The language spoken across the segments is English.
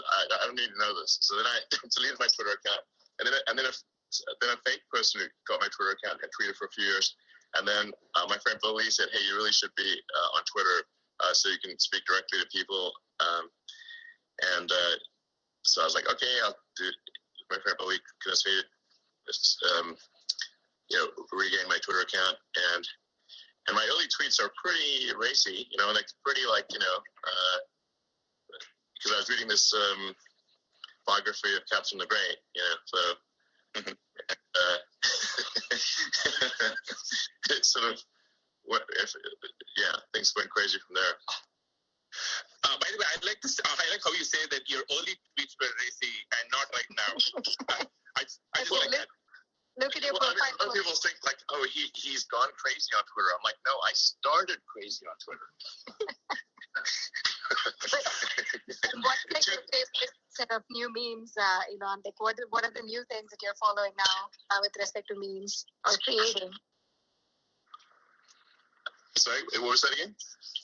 I don't need to know this. So then I deleted my Twitter account, and then a fake person who got my Twitter account had tweeted for a few years, and then my friend Billy said, "Hey, you really should be on Twitter so you can speak directly to people." So I was like, "Okay, I'll do." My friend Billy convinced me to regain my Twitter account, and my early tweets are pretty racy, like pretty like because I was reading this biography of Captain the Great, so it's sort of things went crazy from there. By the way, I like how you say that your early tweets were racy and not right now. I just like that. Look at your profile. Other people think like, oh, he's gone crazy on Twitter. I'm like, no, I started crazy on Twitter. What's like your favorite set of new memes, Elon? Like, what are the new things that you're following now with respect to memes or creating? Sorry, what was that again?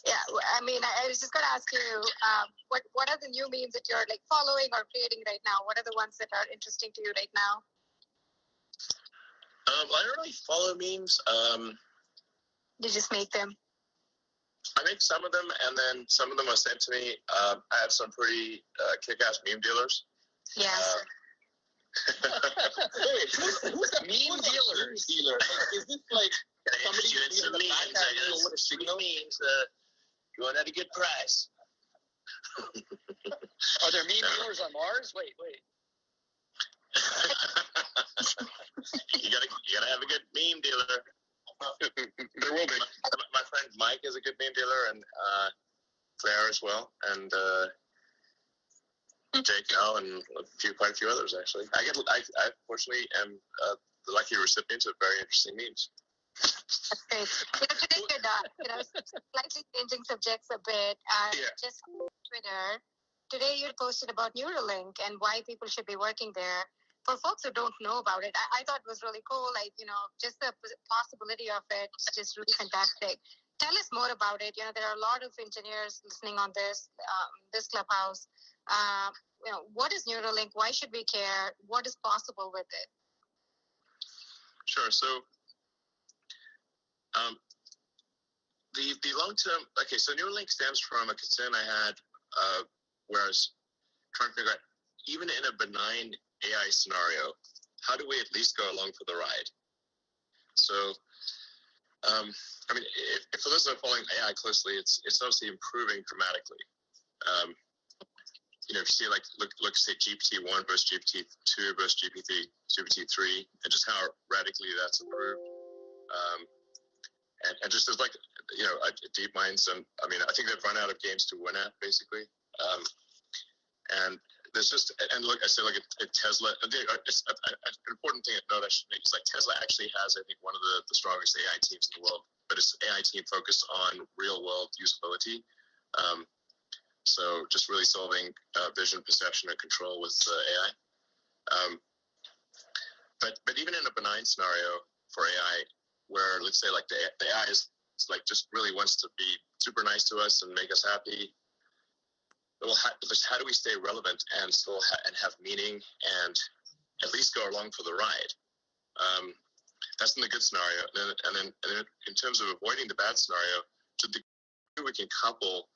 Yeah, I mean, I was just going to ask you, what are the new memes that you're like following or creating right now? What are the ones that are interesting to you right now? I don't really follow memes. You just make them? I make some of them, and then some of them are sent to me. I have some pretty kick-ass meme dealers. Yes. Who's the meme dealer? Is this like somebody who's in the back over the signal? Memes, going at a good price. Are there meme dealers on Mars? Wait. You gotta have a good meme dealer. There will be. My friend Mike is a good meme dealer, and Claire as well, and Jake L, and quite a few others actually. I fortunately am the lucky recipient of very interesting memes. That's great. Today, slightly changing subjects a bit. Just on Twitter, today you posted about Neuralink and why people should be working there. For folks who don't know about it, I thought it was really cool. Like, just the possibility of it is just really fantastic. Tell us more about it. There are a lot of engineers listening on this clubhouse. What is Neuralink? Why should we care? What is possible with it? Sure. So, the long term. Okay, so Neuralink stems from a concern I had, where I was trying to figure out, even in a benign AI scenario, how do we at least go along for the ride? So, if for those that are following AI closely, it's obviously improving dramatically. If you see look say GPT-1 versus GPT-2 versus GPT-3, and just how radically that's improved. And just as deep minds, and I think they've run out of games to win at, basically. And there's just, and look, I say at Tesla, an important thing to note I should make is Tesla actually has, I think, one of the strongest AI teams in the world, but it's an AI team focused on real world usability. So just really solving vision, perception, and control with AI. But even in a benign scenario for AI, where let's say the AI is just really wants to be super nice to us and make us happy. Well, how do we stay relevant and still have meaning and at least go along for the ride? That's in the good scenario. And then in terms of avoiding the bad scenario, to the degree we can couple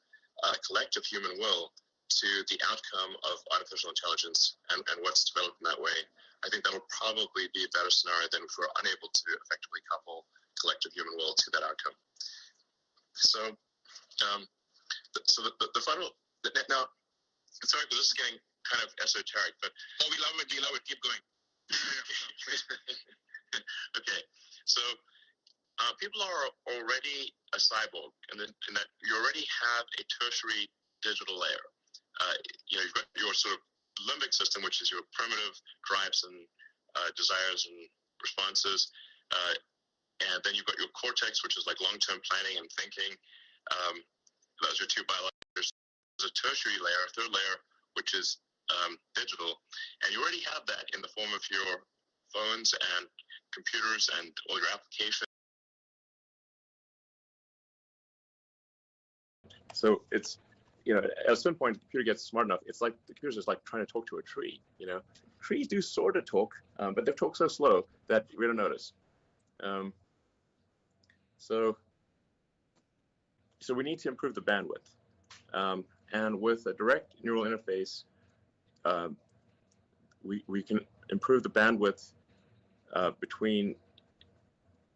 collective human will to the outcome of artificial intelligence and what's developed in that way, I think that'll probably be a better scenario than if we're unable to effectively couple collective human will to that outcome. So, the final. Now, sorry, but this is getting kind of esoteric, but we love it. Keep going. Okay, so people are already a cyborg, in that you already have a tertiary digital layer. You've got your sort of limbic system, which is your primitive drives and desires and responses, and then you've got your cortex, which is like long-term planning and thinking. Those are two biological. There's a tertiary layer, a third layer, which is digital, and you already have that in the form of your phones and computers and all your applications. So it's at a certain point, the computer gets smart enough. It's like the computer's just like trying to talk to a tree. Trees do sort of talk, but they talk so slow that we don't notice. So we need to improve the bandwidth, and with a direct neural interface, we can improve the bandwidth between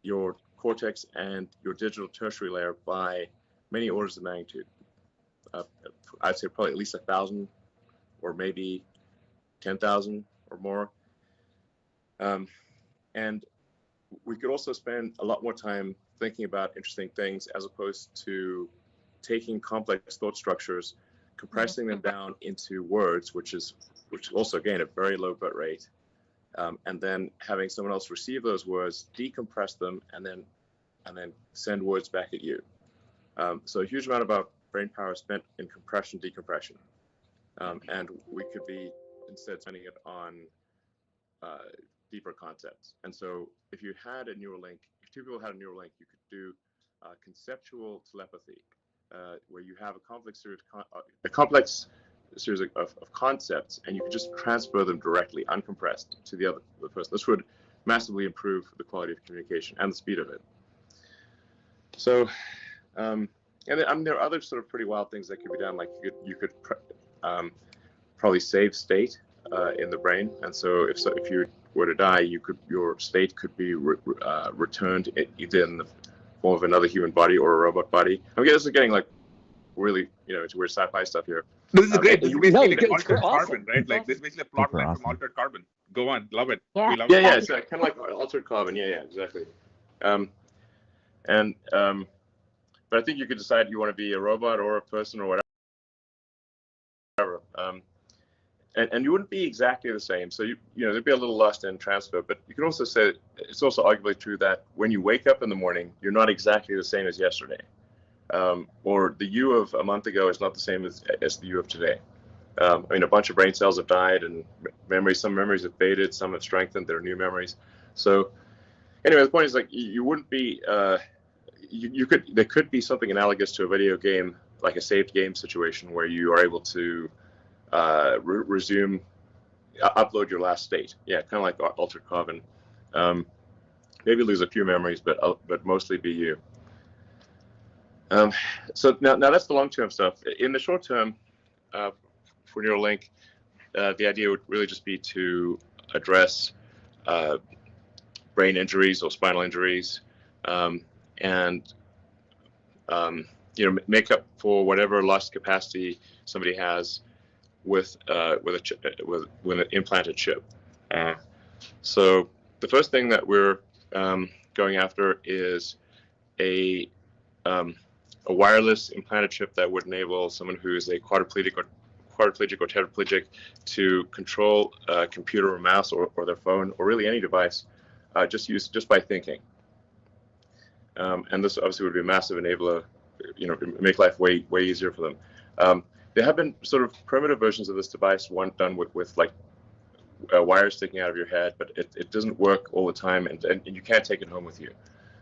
your cortex and your digital tertiary layer by many orders of magnitude. I'd say probably at least 1,000, or maybe 10,000 or more. And we could also spend a lot more time thinking about interesting things, as opposed to taking complex thought structures, compressing them down into words, which is also, again, a very low bit rate, and then having someone else receive those words, decompress them, and then send words back at you. So a huge amount of our brain power is spent in compression, decompression, and we could be instead spending it on deeper concepts. And so if you had a neural link, if two people had a neural link, you could do conceptual telepathy, where you have a complex series of concepts, and you could just transfer them directly, uncompressed, to the other person. This would massively improve the quality of communication and the speed of it. So, and then, there are other sort of pretty wild things that could be done. Like you could probably save state in the brain, and so if you were to die, your state could be returned either in the form of another human body or a robot body. I mean, this is getting like really into weird sci-fi stuff here. This is great. This is basically it's altered awesome. carbon, right? Like this is basically a plot line from Altered Carbon. Go on, love it. Yeah. We love it. Yeah, it's kind of like Altered Carbon. Yeah, exactly. But I think you could decide you want to be a robot or a person or whatever. And you wouldn't be exactly the same. So there'd be a little lost in transfer. But you can also say it's also arguably true that when you wake up in the morning, you're not exactly the same as yesterday. Or the you of a month ago is not the same as the you of today. I mean, a bunch of brain cells have died, and some memories have faded, some have strengthened. There are new memories. So anyway, the point is, like, you wouldn't be. There could be something analogous to a video game, like a saved game situation, where you are able to resume, upload your last state. Yeah, kind of like Altered Carbon. Maybe lose a few memories, but mostly be you. So now that's the long-term stuff. In the short term, for Neuralink, the idea would really just be to address brain injuries or spinal injuries, and make up for whatever lost capacity somebody has with an implanted chip. So the first thing that we're going after is a wireless implanted chip that would enable someone who's a quadriplegic or tetraplegic to control a computer or mouse or their phone or really any device just by thinking. And this obviously would be a massive enabler, make life way easier for them. There have been sort of primitive versions of this device, one done with like wires sticking out of your head, but it doesn't work all the time, and you can't take it home with you.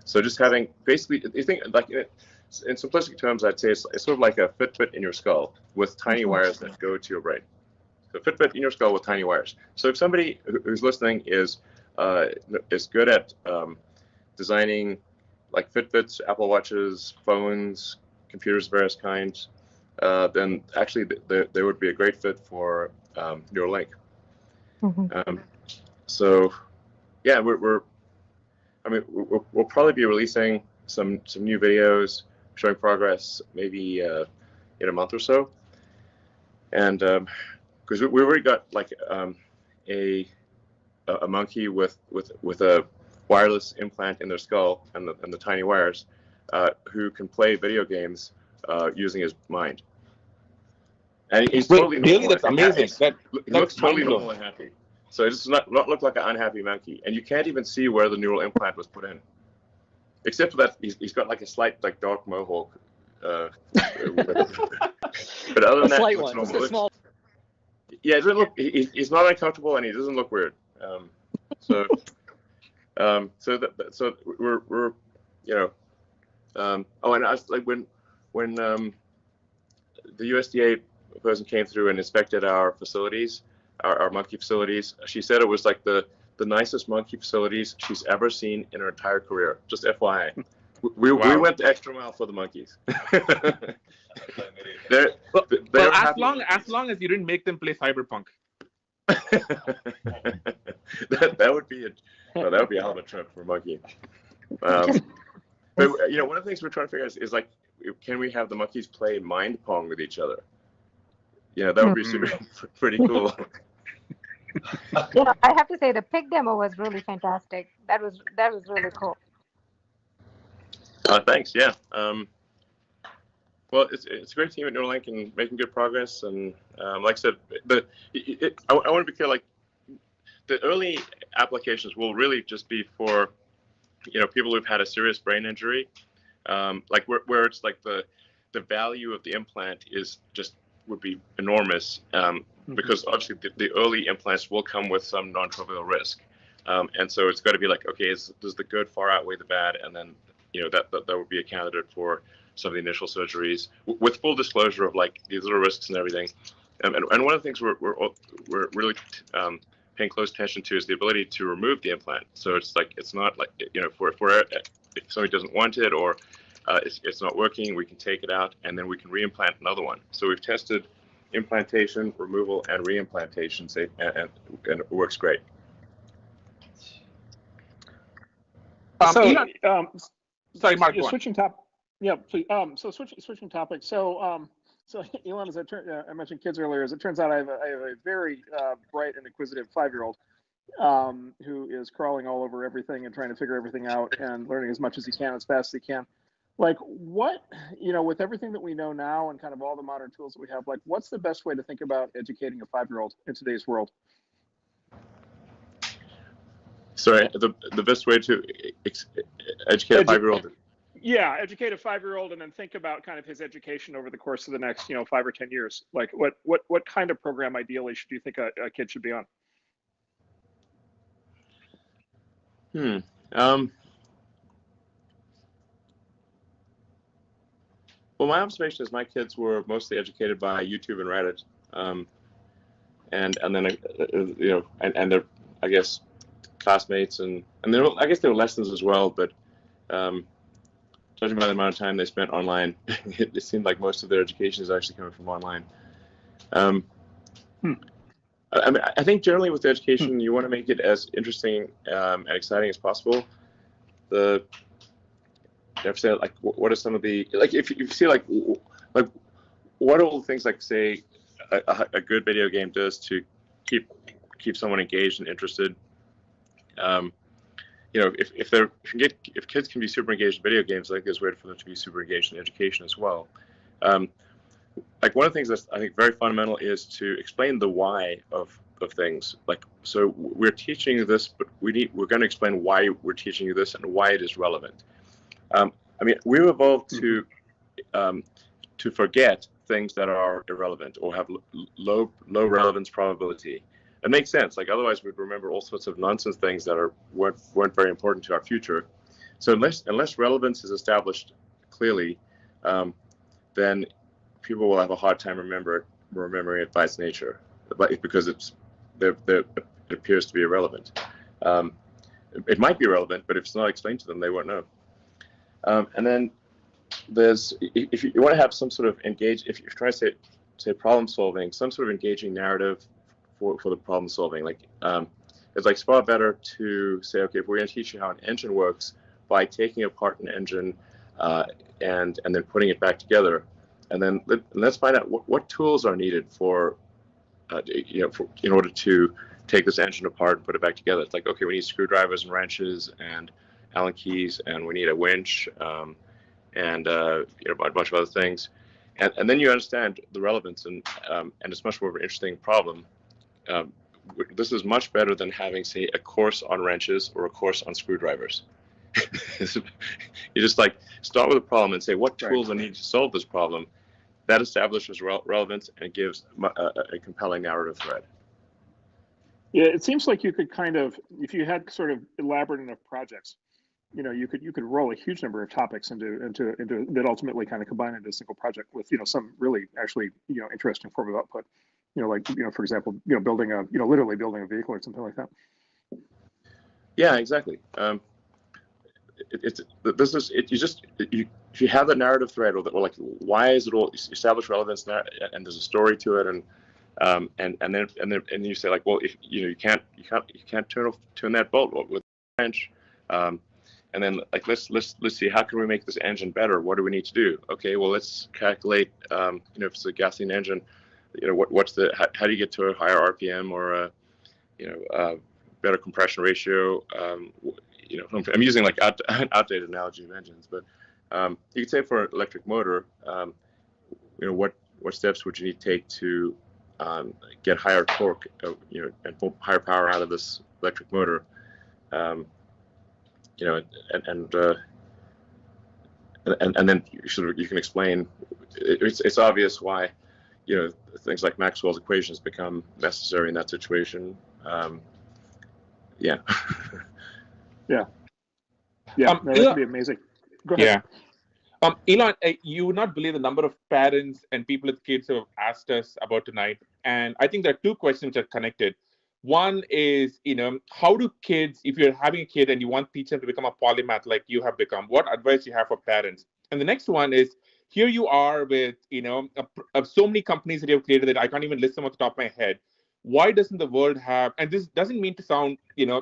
So just having, basically, you think, like, in simplistic terms, I'd say it's sort of like a Fitbit in your skull with tiny wires that go to your brain. So Fitbit in your skull with tiny wires. So if somebody who's listening is good at designing like Fitbits, Apple Watches, phones, computers of various kinds, then actually they would be a great fit for Neuralink. So yeah, we'll probably be releasing some new videos showing progress maybe in a month or so, and because we already got like a monkey with a wireless implant in their skull and the tiny wires, who can play video games using his mind. And he's totally normal. Really, that's amazing. He looks totally normal and happy. So it does not look like an unhappy monkey. And you can't even see where the neural implant was put in, except for that he's got like a slight like dark mohawk. But other than that, slight looks one. normal. Just a small. Yeah, it doesn't look. He's not uncomfortable, and he doesn't look weird. So we're oh, and I was like when the USDA person came through and inspected our facilities, our monkey facilities. She said it was like the nicest monkey facilities she's ever seen in her entire career. Just FYI. We went the extra mile for the monkeys. Well, as long as you didn't make them play Cyberpunk. that would be a hell of a trip for a monkey. But one of the things we're trying to figure out is like, can we have the monkeys play mind pong with each other? That would be pretty cool. I have to say the pig demo was really fantastic. That was really cool. Thanks. Yeah. Well, it's a great team at Neuralink and making good progress. And like I said, I want to be clear. Like, the early applications will really just be for people who've had a serious brain injury, like where it's like the value of the implant would be enormous, because obviously the early implants will come with some non-trivial risk, and so it's got to be like, okay, does the good far outweigh the bad, and then that would be a candidate for some of the initial surgeries with full disclosure of like these little risks and everything. And one of the things we're really paying close attention to is the ability to remove the implant. So it's not like, if somebody doesn't want it or it's not working, we can take it out and then we can reimplant another one. So we've tested implantation, removal, and reimplantation, and it works great. Sorry, Mark. Switching top. Yeah, please. So switching topics. So Elon, as I mentioned kids earlier, as it turns out, I have a very bright and inquisitive 5-year-old who is crawling all over everything and trying to figure everything out and learning as much as he can, as fast as he can. Like, what, with everything that we know now and kind of all the modern tools that we have, like, what's the best way to think about educating a 5-year-old in today's world? Sorry, the best way to educate a 5-year-old? Yeah, educate a 5-year-old and then think about kind of his education over the course of the next, 5 or 10 years. Like, what kind of program ideally should you think a kid should be on? Well, my observation is my kids were mostly educated by YouTube and Reddit, and then and their, I guess, classmates and I guess there were lessons as well, but judging by the amount of time they spent online, it seemed like most of their education is actually coming from online. I mean, I think generally with education, you want to make it as interesting and exciting as possible. You have to say, like, what are some of the, like, if you see like what are all the things, like, say a good video game does to keep someone engaged and interested. If kids can be super engaged in video games, I think there's a way for them to be super engaged in education as well. Like, one of the things that's, I think, very fundamental is to explain the why of things. Like, so we're teaching you this, but we're going to explain why we're teaching you this and why it is relevant. I mean, we've evolved to forget things that are irrelevant or have low relevance probability. It makes sense. Like, otherwise we'd remember all sorts of nonsense things that weren't very important to our future. So unless relevance is established clearly, then people will have a hard time remembering it by its nature, because it appears to be irrelevant. It might be relevant, but if it's not explained to them, they won't know. And then if you want to have some sort of if you're trying to say problem solving, some sort of engaging narrative for the problem solving, like, it's like far better to say, okay, if we're going to teach you how an engine works by taking apart an engine and then putting it back together, and then let's find out what tools are needed in order to take this engine apart and put it back together. It's like, okay, we need screwdrivers and wrenches and Allen keys, and we need a winch, and a bunch of other things, and then you understand the relevance, and it's much more of an interesting problem. This is much better than having, say, a course on wrenches or a course on screwdrivers. You just, like, start with a problem and say, what tools are needed to solve this problem? That establishes relevance and gives a compelling narrative thread. Yeah, it seems like you could kind of, if you had sort of elaborate enough projects, you could roll a huge number of topics into that ultimately kind of combine into a single project with some really actually interesting form of output. Like for example, building a literally building a vehicle or something like that. Yeah, exactly. If you have that narrative thread, or like why is it all established relevance and there's a story to it, and then you say like, well, if you can't turn that bolt with a wrench, and then like let's see, how can we make this engine better? What do we need to do? Okay, well, let's calculate if it's a gasoline engine, how do you get to a higher RPM or better compression ratio? I'm using like outdated analogy of engines, but you could say for an electric motor, what steps would you need to take to get higher torque, and pull higher power out of this electric motor, and then you can explain. It's obvious why things like Maxwell's equations become necessary in that situation. Yeah. Yeah. Yeah, that could be amazing. Go ahead. Yeah. Elon, you would not believe the number of parents and people with kids who have asked us about tonight. And I think there are two questions which are connected. One is, how do kids, if you're having a kid and you want to teach them to become a polymath like you have become, what advice do you have for parents? And the next one is, here you are with, so many companies that you have created that I can't even list them off the top of my head. Why doesn't the world have, and this doesn't mean to sound,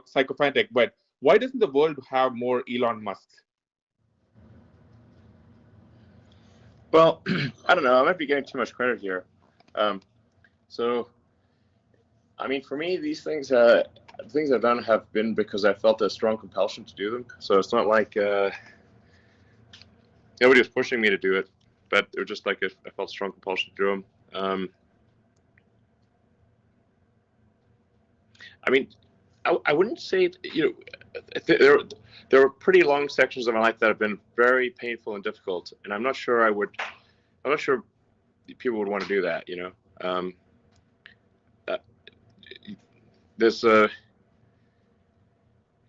psychophantic, but why doesn't the world have more Elon Musks? Well, I don't know. I might be getting too much credit here. So, I mean, for me, these things I've done have been because I felt a strong compulsion to do them. So it's not like nobody was pushing me to do it, but it was just like I felt a strong compulsion to do them. I mean, I wouldn't say there were pretty long sections of my life that have been very painful and difficult, and I'm not sure people would want to do that. There's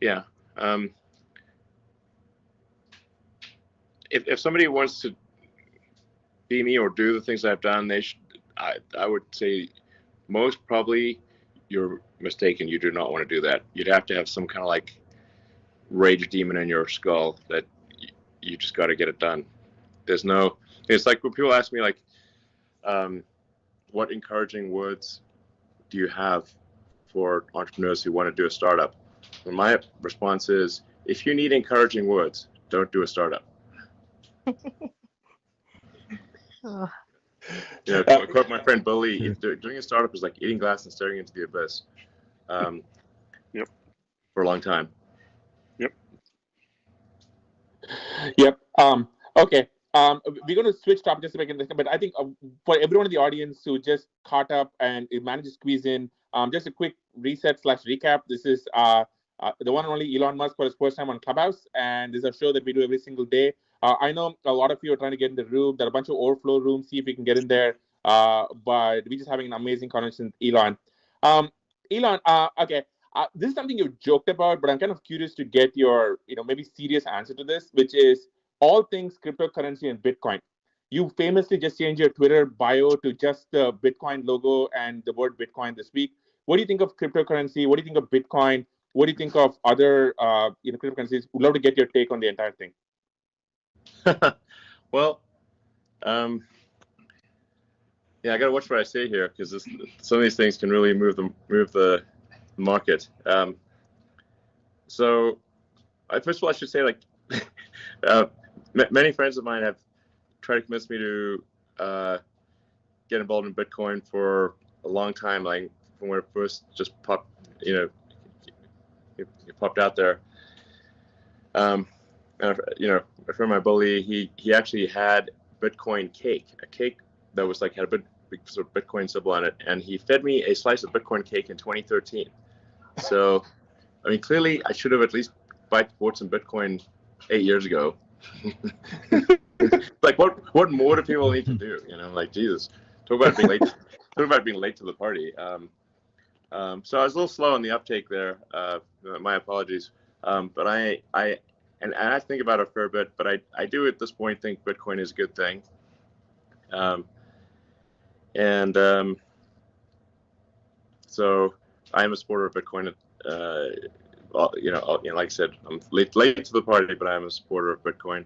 yeah. If somebody wants to be me or do the things I've done, I would say most probably you're mistaken. You do not want to do that. You'd have to have some kind of like rage demon in your skull that you just got to get it done. It's like when people ask me like, what encouraging words do you have for entrepreneurs who want to do a startup? And my response is, if you need encouraging words, don't do a startup. To quote my friend Bully, doing a startup is like eating glass and staring into the abyss. Yep. For a long time. Yep. Okay. We're going to switch topics just a second, but I think for everyone in the audience who just caught up and managed to squeeze in, just a quick reset/recap. This is the one and only Elon Musk for his first time on Clubhouse, and this is a show that we do every single day. I know a lot of you are trying to get in the room. There are a bunch of overflow rooms. See if we can get in there. But we're just having an amazing conversation with Elon. Elon, okay. This is something you've joked about, but I'm kind of curious to get your, maybe serious answer to this, which is all things cryptocurrency and Bitcoin. You famously just changed your Twitter bio to just the Bitcoin logo and the word Bitcoin this week. What do you think of cryptocurrency? What do you think of Bitcoin? What do you think of other, cryptocurrencies? We'd love to get your take on the entire thing. Well, yeah, I got to watch what I say here because some of these things can really move the market. So, first of all, I should say, like, many friends of mine have tried to convince me to get involved in Bitcoin for a long time, like from when it first just popped, it popped out there. And a friend of my bully, he actually had Bitcoin cake, a cake that was like had a big sort of Bitcoin symbol on it, and he fed me a slice of Bitcoin cake in 2013. So, I mean, clearly I should have at least bought some Bitcoin 8 years ago. Like, what more do people need to do? Like, Jesus, talk about being late. Talk about being late to the party. So I was a little slow on the uptake there. My apologies. But I and I think about it a fair bit, but I do at this point think Bitcoin is a good thing. So I am a supporter of Bitcoin. Like I said, I'm late to the party, but I'm a supporter of Bitcoin.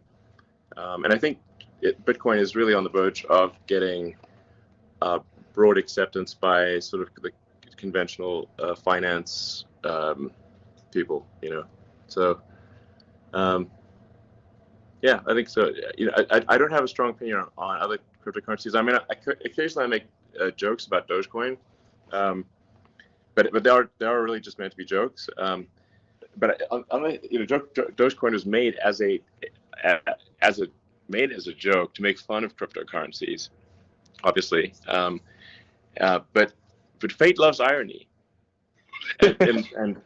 And I think Bitcoin is really on the verge of getting broad acceptance by sort of the conventional finance people, So, yeah, I think so. I don't have a strong opinion on other cryptocurrencies. I mean, occasionally I make jokes about Dogecoin, but they are really just meant to be jokes. But Dogecoin was made as a joke to make fun of cryptocurrencies, obviously. But fate loves irony, and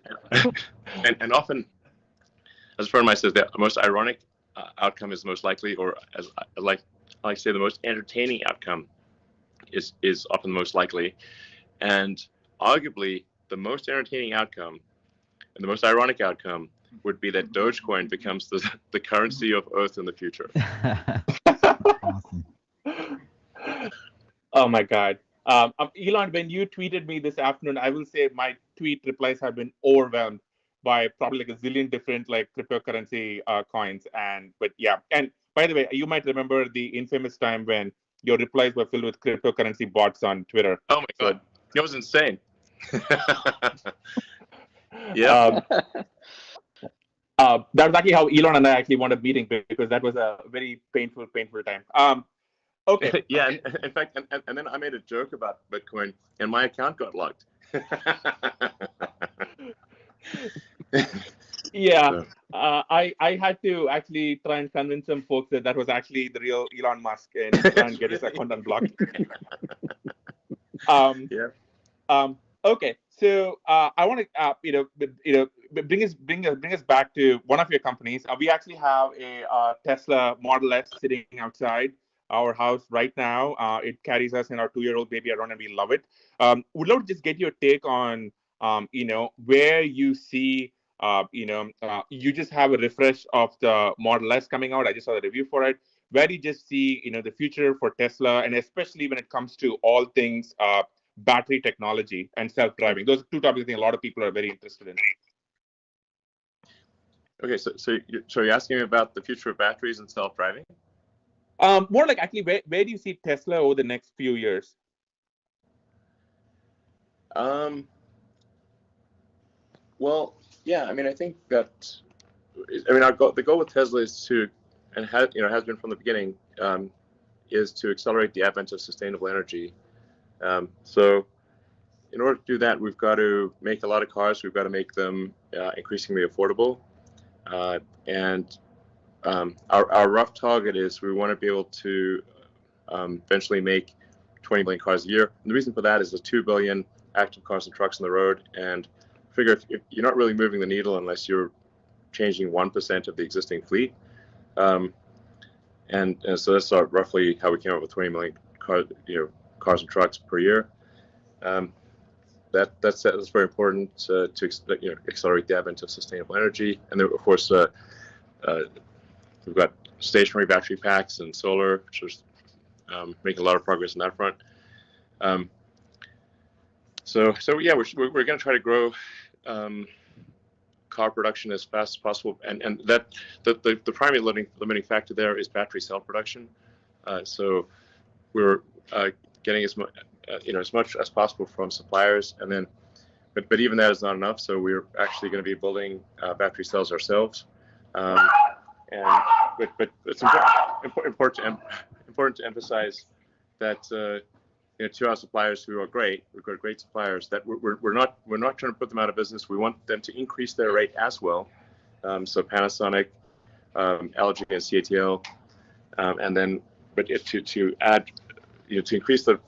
often, as a friend of mine says, the most ironic outcome is most likely, or as I like to say, the most entertaining outcome is often the most likely, and arguably the most entertaining outcome and the most ironic outcome would be that Dogecoin becomes the currency of Earth in the future. Awesome. Oh my God. Elon, when you tweeted me this afternoon, I will say my tweet replies have been overwhelmed by probably like a zillion different like cryptocurrency coins. But yeah. And by the way, you might remember the infamous time when your replies were filled with cryptocurrency bots on Twitter. Oh my God. It was insane. Yeah. That was actually how Elon and I actually wound up meeting, because that was a very painful time. Okay. Yeah. In fact, and then I made a joke about Bitcoin, and my account got locked. Yeah. So. I had to actually try and convince some folks that was actually the real Elon Musk and try and get his account unblocked. Yeah. Okay. So I want to bring us back to one of your companies. We actually have a Tesla Model S sitting outside our house right now. It carries us and our 2-year-old baby around, and we love it. Would love to just get your take on where you see you just have a refresh of the Model S coming out. I just saw the review for it. Where do you just see the future for Tesla, and especially when it comes to all things battery technology and self-driving? Those are two topics I think a lot of people are very interested in. Okay, so you're asking me about the future of batteries and self-driving? More like actually, where do you see Tesla over the next few years? Well, yeah, I mean, I think that, the goal with Tesla is to, and has been from the beginning, is to accelerate the advent of sustainable energy. So in order to do that, we've got to make a lot of cars. We've got to make them increasingly affordable. And our rough target is we want to be able to eventually make 20 million cars a year. And the reason for that is there's 2 billion active cars and trucks on the road. And figure if you're not really moving the needle unless you're changing 1% of the existing fleet. And so that's roughly how we came up with 20 million cars and trucks per year. That's very important to accelerate the advent of sustainable energy. And then, of course, we've got stationary battery packs and solar, which is making a lot of progress on that front. So yeah, we're going to try to grow car production as fast as possible, and that the primary limiting factor there is battery cell production. So we're getting as much as possible from suppliers, and then, but even that is not enough. So we're actually going to be building battery cells ourselves. But it's important to emphasize that to our suppliers who are great, we've got great suppliers, that we're not trying to put them out of business. We want them to increase their rate as well. So Panasonic, LG, and CATL, and then to add, to increase to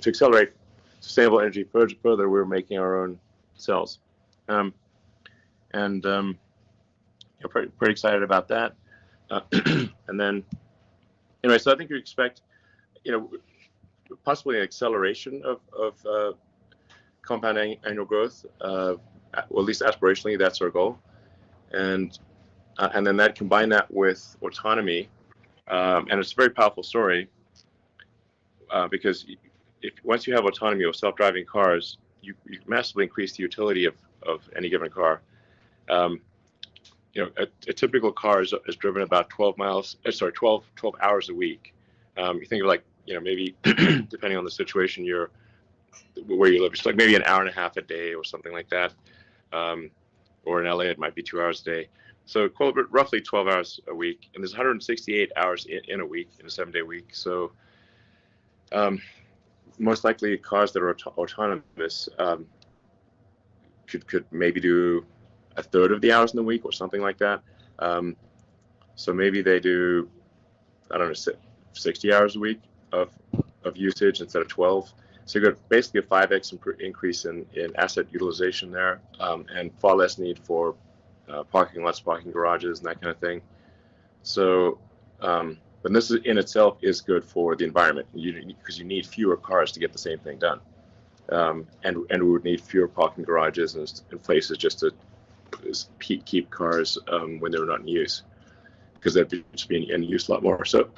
accelerate sustainable energy further, we're making our own cells, pretty excited about that. And then, anyway, so I think you expect, possibly an acceleration of compound annual growth. Well, at least aspirationally, that's our goal. And and then combine that with autonomy, and it's a very powerful story because once you have autonomy or self-driving cars, you massively increase the utility of any given car. A typical car is driven about 12 hours a week. You think of maybe depending on the situation where you live, it's like maybe an hour and a half a day or something like that. Or in LA, it might be 2 hours a day. So roughly 12 hours a week, and there's 168 hours in a week, in a 7-day week. So most likely cars that are autonomous could maybe do a third of the hours in the week or something like that. So maybe they do, I don't know, 60 hours a week of usage instead of 12. So you got basically a 5x increase in asset utilization there, and far less need for parking lots, parking garages, and that kind of thing. So, but this in itself is good for the environment, because you need fewer cars to get the same thing done, and we would need fewer parking garages and places just to keep cars when they're not in use, because they'd just be in use a lot more. So.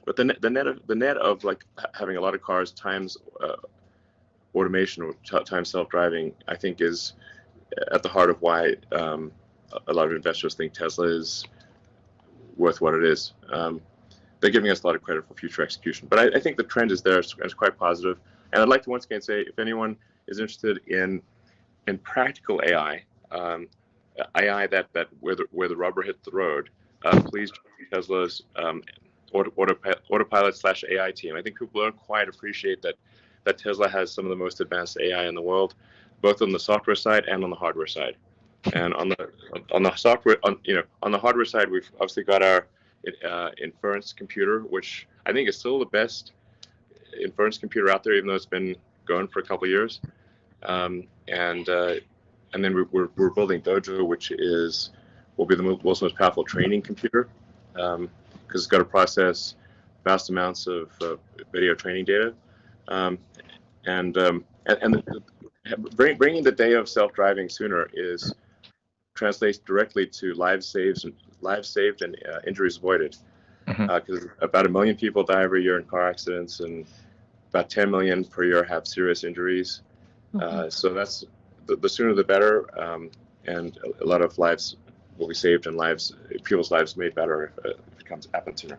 But the net of like having a lot of cars times automation or times self-driving, I think, is at the heart of why a lot of investors think Tesla is worth what it is. They're giving us a lot of credit for future execution, but I think the trend is there. It's quite positive. And I'd like to once again say, if anyone is interested in practical AI, AI that where the rubber hits the road, please join Tesla's Autopilot/AI team. I think people don't quite appreciate that Tesla has some of the most advanced AI in the world, both on the software side and on the hardware side. And on the software, on the hardware side, we've obviously got our inference computer, which I think is still the best inference computer out there, even though it's been going for a couple of years. And then we're building Dojo, which will be the world's most powerful training computer. Because it's got to process vast amounts of video training data, and bringing the day of self-driving sooner translates directly to lives saved and injuries avoided. Because about 1 million people die every year in car accidents, and about 10 million per year have serious injuries. So that's the sooner the better, and a lot of lives will be saved and people's lives made better if it happens sooner.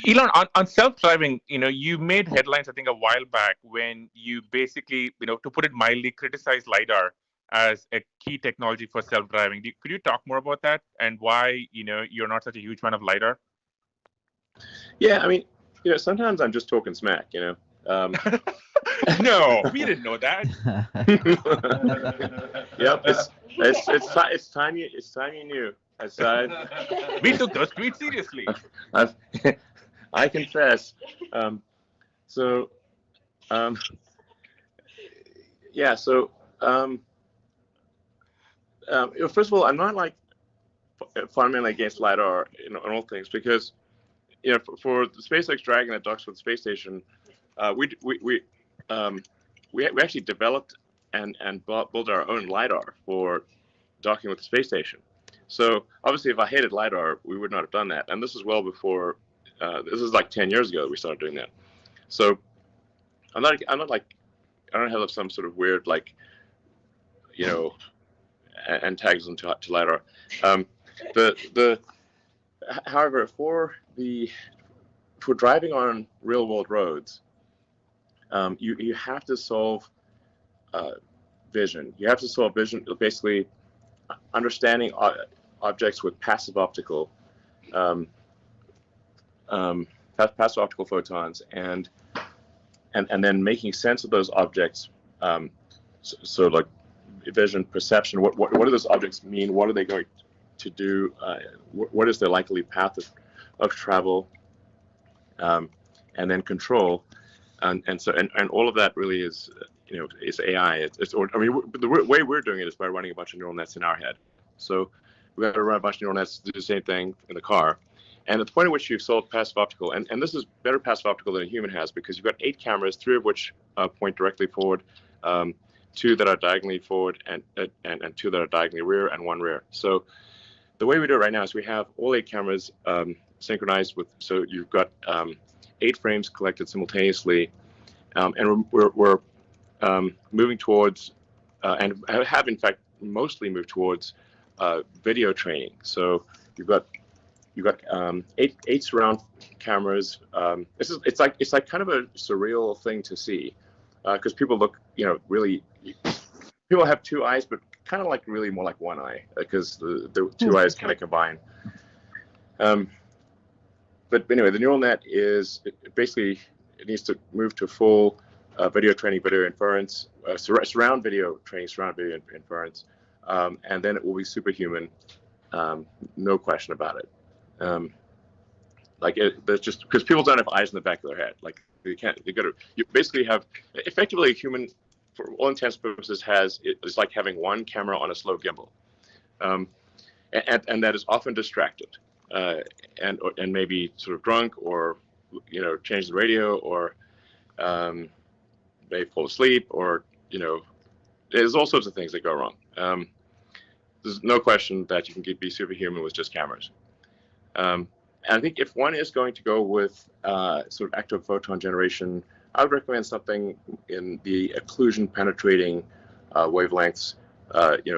Elon, on self-driving, you made headlines, I think, a while back when you basically, to put it mildly, criticized LiDAR as a key technology for self-driving. Could you talk more about that and why, you're not such a huge fan of LiDAR? Yeah, I mean, sometimes I'm just talking smack, No, we didn't know that. Yep, it's time you knew. We took those tweets seriously. I confess. Yeah. So, first of all, I'm not like fundamentally against LiDAR on all things, because for the SpaceX Dragon that docks with the space station, we actually developed and built our own LiDAR for docking with the space station. So obviously, if I hated LiDAR, we would not have done that. And this is well before. This is like 10 years ago that we started doing that. So I'm not like, I don't have some sort of weird antagonism to LiDAR. However, for driving on real world roads, you have to solve vision. You have to solve vision, basically understanding objects with passive optical photons, and then making sense of those objects. So like vision, perception. What do those objects mean? What are they going to do? What is their likely path of travel? And then control, and all of that really is is AI. The way we're doing it is by running a bunch of neural nets in our head. So we got to run a bunch of neural nets to do the same thing in the car. And at the point at which you've solved passive optical, and this is better passive optical than a human has, because you've got 8 cameras, 3 of which point directly forward. 2 that are diagonally forward and 2 that are diagonally rear and 1 rear. So the way we do it right now is we have all 8 cameras synchronized with, so you've got 8 frames collected simultaneously, and we're moving towards, and have in fact mostly moved towards video training. So you've got 8 surround cameras. It's like kind of a surreal thing to see, because people look, really, people have 2 eyes, but kind of like really more like 1 eye, because the 2 eyes kind of combine. But anyway, the neural net is basically, it needs to move to full video training, video inference, surround video training, surround video inference, and then it will be superhuman, no question about it. There's just, because people don't have eyes in the back of their head. Like, you basically have, effectively a human, for all intents and purposes, it's like having 1 camera on a slow gimbal, and that is often distracted, and maybe sort of drunk, or change the radio, or they fall asleep, or there's all sorts of things that go wrong. There's no question that you can be superhuman with just cameras. And I think if one is going to go with sort of active photon generation, I would recommend something in the occlusion penetrating wavelengths.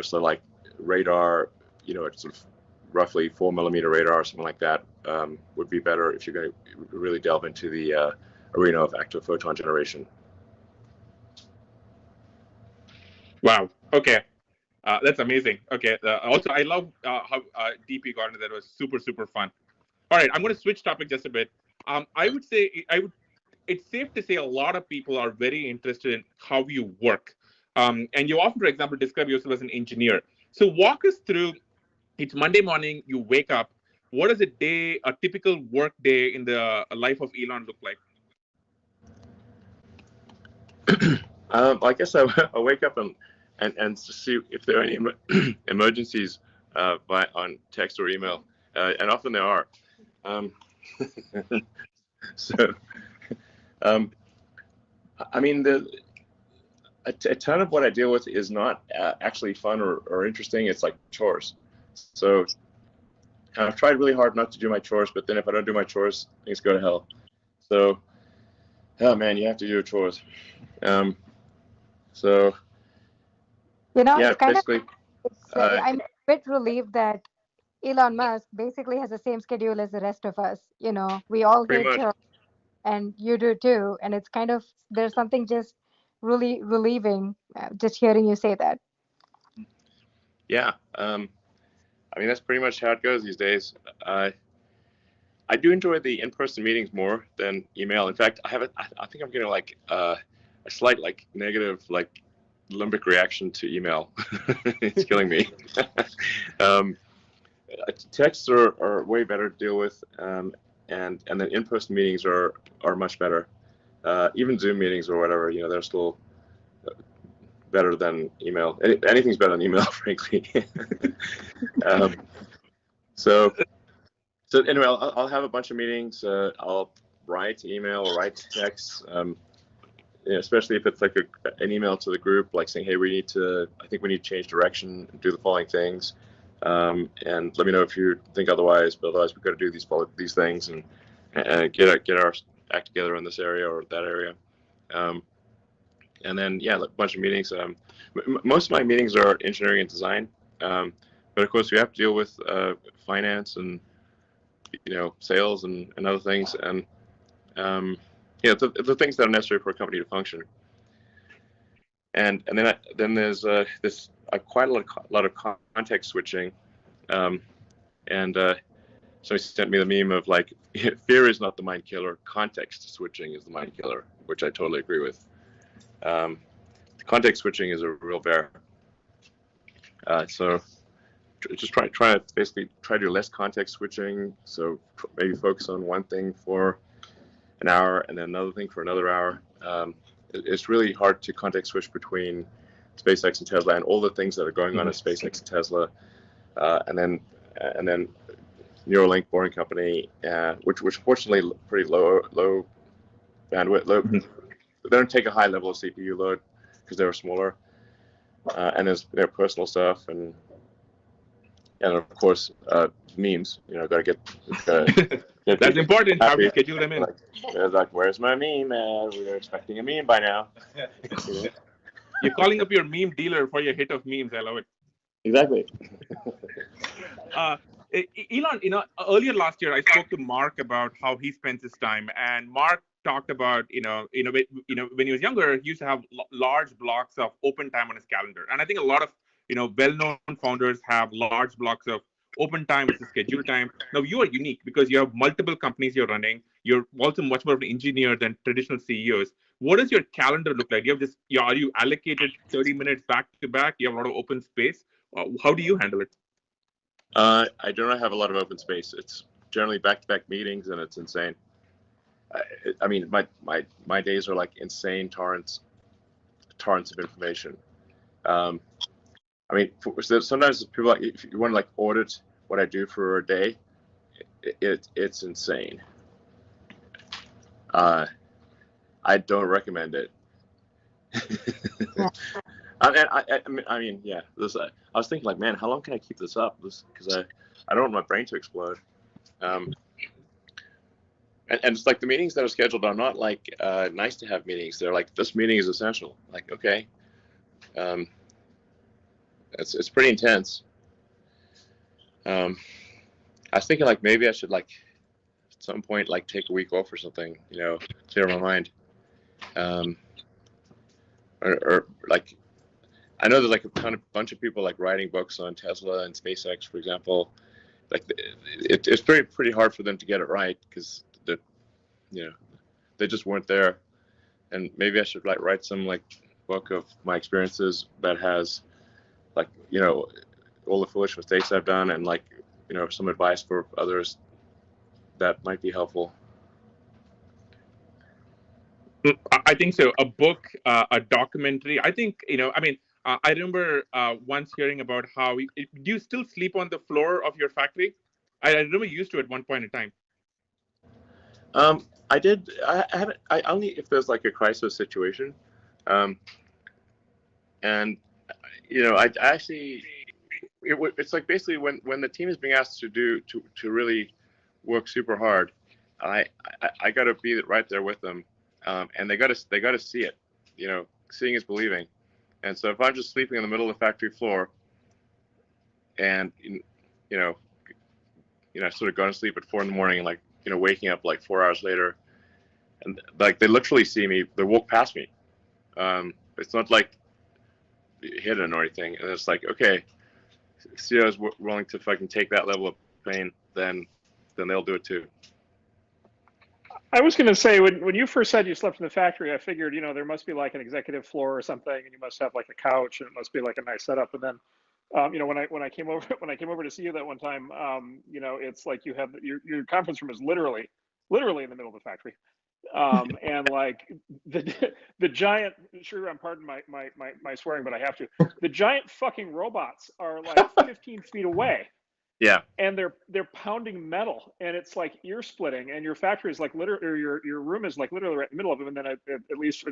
So like radar, it's sort of roughly 4 millimeter radar or something like that, would be better if you're going to really delve into the arena of active photon generation. Wow. Okay. That's amazing. Okay. Also, I love how deep you got into that. It was super, super fun. All right. I'm going to switch topic just a bit. I would say it's safe to say a lot of people are very interested in how you work. And you often, for example, describe yourself as an engineer. So walk us through, it's Monday morning, you wake up. What does a typical work day in the life of Elon look like? I guess I wake up and see if there are any emergencies on text or email, and often there are. I mean, a ton of what I deal with is not actually fun or interesting. It's like chores. So I've tried really hard not to do my chores, but then if I don't do my chores, things go to hell. So, oh man, you have to do your chores. So, yeah, it's kind basically, I'm a bit relieved that Elon Musk basically has the same schedule as the rest of us. We all hate chores, and you do too. And it's kind of, there's something just really relieving just hearing you say that. Yeah. I mean, that's pretty much how it goes these days. I do enjoy the in-person meetings more than email. In fact, I think I'm getting like a slight negative limbic reaction to email. It's killing me. Texts are way better to deal with, and then in-person meetings are much better. Even Zoom meetings or whatever, they're still better than email. Anything's better than email, frankly. So anyway, I'll have a bunch of meetings. I'll write email or write text, especially if it's like an email to the group, like saying, hey, I think we need to change direction and do the following things. And let me know if you think otherwise, but otherwise we've got to do these things and get our act together in this area or that area. And then, yeah, a bunch of meetings. Most of my meetings are engineering and design. But of course, we have to deal with finance and sales and other things, and the things that are necessary for a company to function. And then there's this quite a lot of context switching, and somebody sent me the meme of fear is not the mind killer, context switching is the mind killer, which I totally agree with. Context switching is a real bear. So just try to do less context switching. So maybe focus on one thing for an hour and then another thing for another hour. It's really hard to context switch between SpaceX and Tesla and all the things that are going on at SpaceX and Tesla, and then Neuralink, Boring Company, which fortunately pretty low bandwidth. They don't take a high level of CPU load because they were smaller. and their personal stuff, and of course memes. Got to get that's important. How do you happy. schedule them in? Like, where's my meme? We were expecting a meme by now. You're calling up your meme dealer for your hit of memes. I love it. Exactly. Elon, earlier last year I spoke to Mark about how he spends his time, and Mark talked about when he was younger, he used to have large blocks of open time on his calendar, and I think a lot of well-known founders have large blocks of open time versus schedule time. Now you are unique because you have multiple companies you're running. You're also much more of an engineer than traditional CEOs. What does your calendar look like? Are you allocated 30 minutes back to back? You have a lot of open space. How do you handle it? I do not have a lot of open space. It's generally back-to-back meetings, and it's insane. I mean, my days are like insane torrents of information. I mean, sometimes people, if you want to like audit what I do for a day, it's insane. I don't recommend it. I mean, yeah. I was thinking, like, man, how long can I keep this up? Because I don't want my brain to explode. And it's like the meetings that are scheduled are not like nice to have meetings. They're like, this meeting is essential. Like, okay, it's pretty intense. I was thinking, like, maybe I should, like, at some point, like, take a week off or something, clear my mind. Or like, I know there's like a bunch of people like writing books on Tesla and SpaceX, for example. Like, it's pretty hard for them to get it right because they just weren't there. And maybe I should like write some like book of my experiences that has like all the foolish mistakes I've done and like some advice for others that might be helpful. I think so. A book, a documentary. I think I mean, I remember once hearing about how do you still sleep on the floor of your factory? I remember you used to at one point in time. I did. I haven't. I only if there's like a crisis situation, and I actually it's like basically when the team is being asked to really work super hard, I got to be right there with them, and they got to see it. Seeing is believing, and so if I'm just sleeping in the middle of the factory floor, and sort of going to sleep at 4 a.m. and like waking up like 4 hours later, and like they literally see me, they walk past me. It's not like hidden or anything, and it's like, okay, CEO is willing to fucking take that level of pain, then they'll do it too. I was going to say, when you first said you slept in the factory, I figured, there must be like an executive floor or something, and you must have like a couch, and it must be like a nice setup. And then, when I came over to see you that one time, it's like you have your conference room is literally in the middle of the factory, and like the giant. Sure, I'm pardon my swearing, but I have to. The giant fucking robots are like 15 feet away. Yeah. And they're pounding metal, and it's like ear splitting. And your factory is like literally, your room is like literally right in the middle of them. And then at least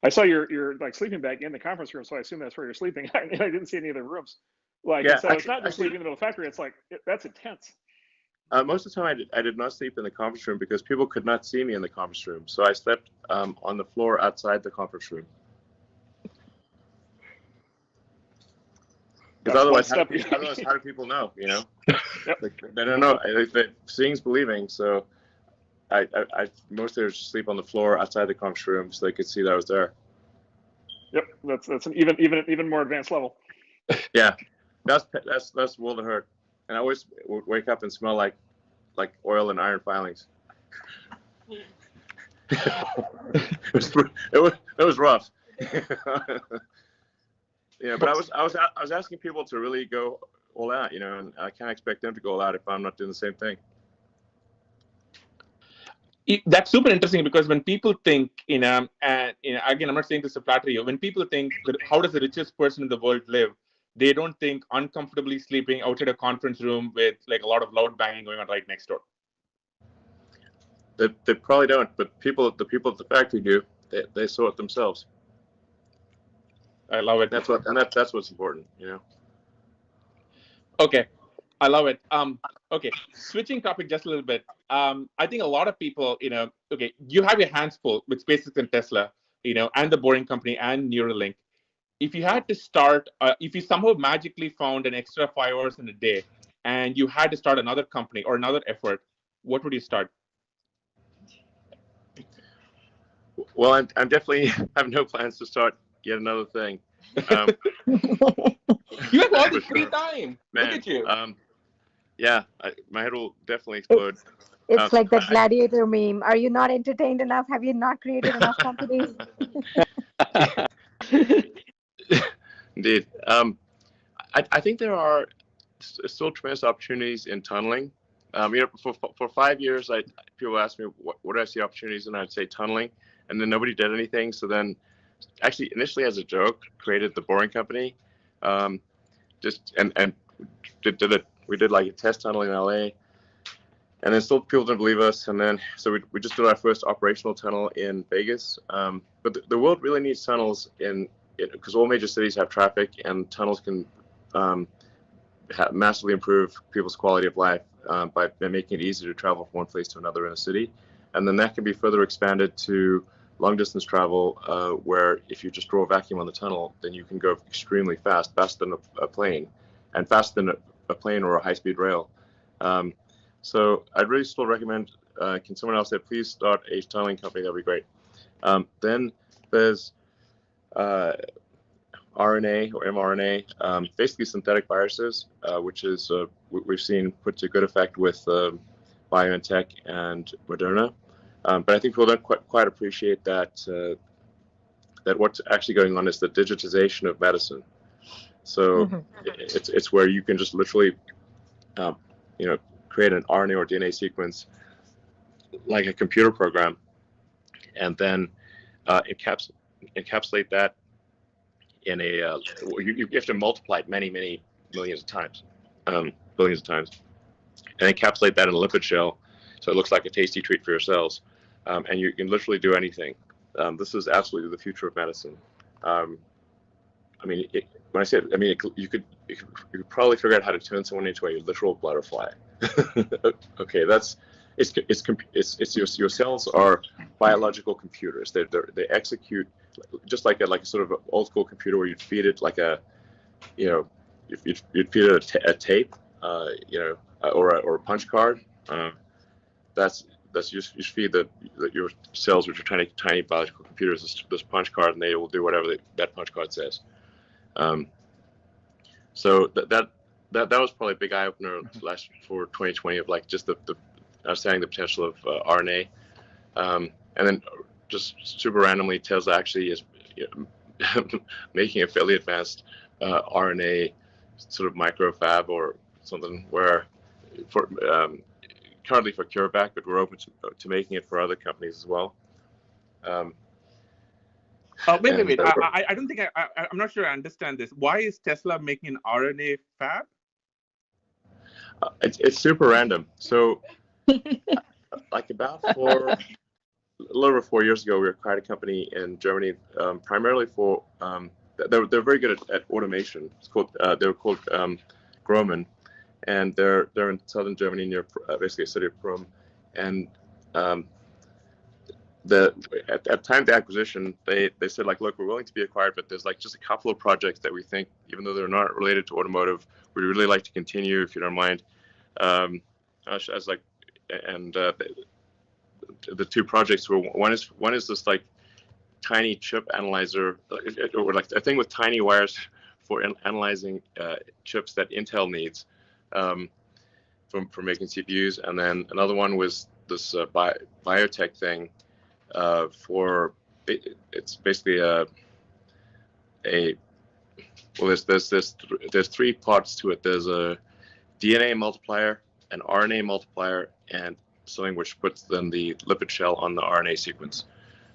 I saw your like sleeping bag in the conference room, so I assume that's where you're sleeping. I didn't see any other rooms. Like, yeah, so it's not just sleeping in the middle of the factory. It's like that's intense. Most of the time, I did not sleep in the conference room because people could not see me in the conference room. So I slept on the floor outside the conference room. Because otherwise, how do people know? Yep. Like, they don't know. Seeing's believing. So I mostly just sleep on the floor outside the conference room so they could see that I was there. Yep, that's an even more advanced level. Yeah, that's world of hurt. And I always wake up and smell like oil and iron filings. it was rough. Yeah, but I was asking people to really go all out, and I can't expect them to go all out if I'm not doing the same thing. That's super interesting because when people think, and again, I'm not saying this to flatter you. When people think that how does the richest person in the world live, they don't think uncomfortably sleeping outside a conference room with like a lot of loud banging going on right next door. They probably don't, but the people at the factory do. They saw it themselves. I love it. That's what's important, you know. Okay, I love it. Okay, switching topic just a little bit. I think a lot of people, okay, you have your hands full with SpaceX and Tesla, and the Boring Company and Neuralink. If you had to start, if you somehow magically found an extra 5 hours in a day, and you had to start another company or another effort, what would you start? Well, I'm definitely have no plans to start yet another thing. You have all the free time. Man, look at you. Yeah, my head will definitely explode. It's like that gladiator meme. Are you not entertained enough? Have you not created enough companies? Indeed. I think there are still tremendous opportunities in tunneling. For 5 years, people asked me what do I see opportunities, and I'd say tunneling, and then nobody did anything. So then, actually, initially as a joke, created the Boring Company, and we did like a test tunnel in LA, and then still people didn't believe us, and then so we just did our first operational tunnel in Vegas. But the world really needs tunnels because all major cities have traffic, and tunnels can massively improve people's quality of life by making it easier to travel from one place to another in a city. And then that can be further expanded to long distance travel, where if you just draw a vacuum on the tunnel, then you can go extremely fast, faster than a plane, and faster than a plane or a high-speed rail. So I'd really still recommend, can someone else say, please start a tunneling company? That'd be great. Then there's RNA or mRNA, basically synthetic viruses, which is we've seen put to good effect with BioNTech and Moderna. But I think people don't quite appreciate that what's actually going on is the digitization of medicine. So it's where you can just literally, create an RNA or DNA sequence like a computer program, and then encapsulate that in a you have to multiply it many millions of times, billions of times, and encapsulate that in a lipid shell, so it looks like a tasty treat for your cells, and you can literally do anything. This is absolutely the future of medicine. When I say it, you could probably figure out how to turn someone into a literal butterfly. Okay, it's your cells are biological computers. They execute just like a sort of old school computer where you'd feed it like you'd feed it a tape, or a punch card. That's you feed your cells, which are tiny biological computers, this punch card, and they will do whatever that punch card says. So that was probably a big eye opener for 2020 of like just understanding the potential of RNA, and then just super randomly, Tesla actually is making a fairly advanced RNA sort of microfab or something where currently for CureVac, but we're open to making it for other companies as well. Wait. I don't think I'm not sure I understand this. Why is Tesla making an RNA fab? It's super random. So, like about a little over 4 years ago, we acquired a company in Germany, primarily for they're very good at automation. It's called they were called Groman, and they're in southern Germany near basically a city of Prum, and at the time of the acquisition, they said like, look, we're willing to be acquired, but there's like just a couple of projects that we think, even though they're not related to automotive, we'd really like to continue if you don't mind. I was like, and the two projects were one is this like tiny chip analyzer, or like a thing with tiny wires for analyzing chips that Intel needs for making CPUs, and then another one was this biotech thing. It's basically there's three parts to it. There's a DNA multiplier, an RNA multiplier, and something which puts then the lipid shell on the RNA sequence.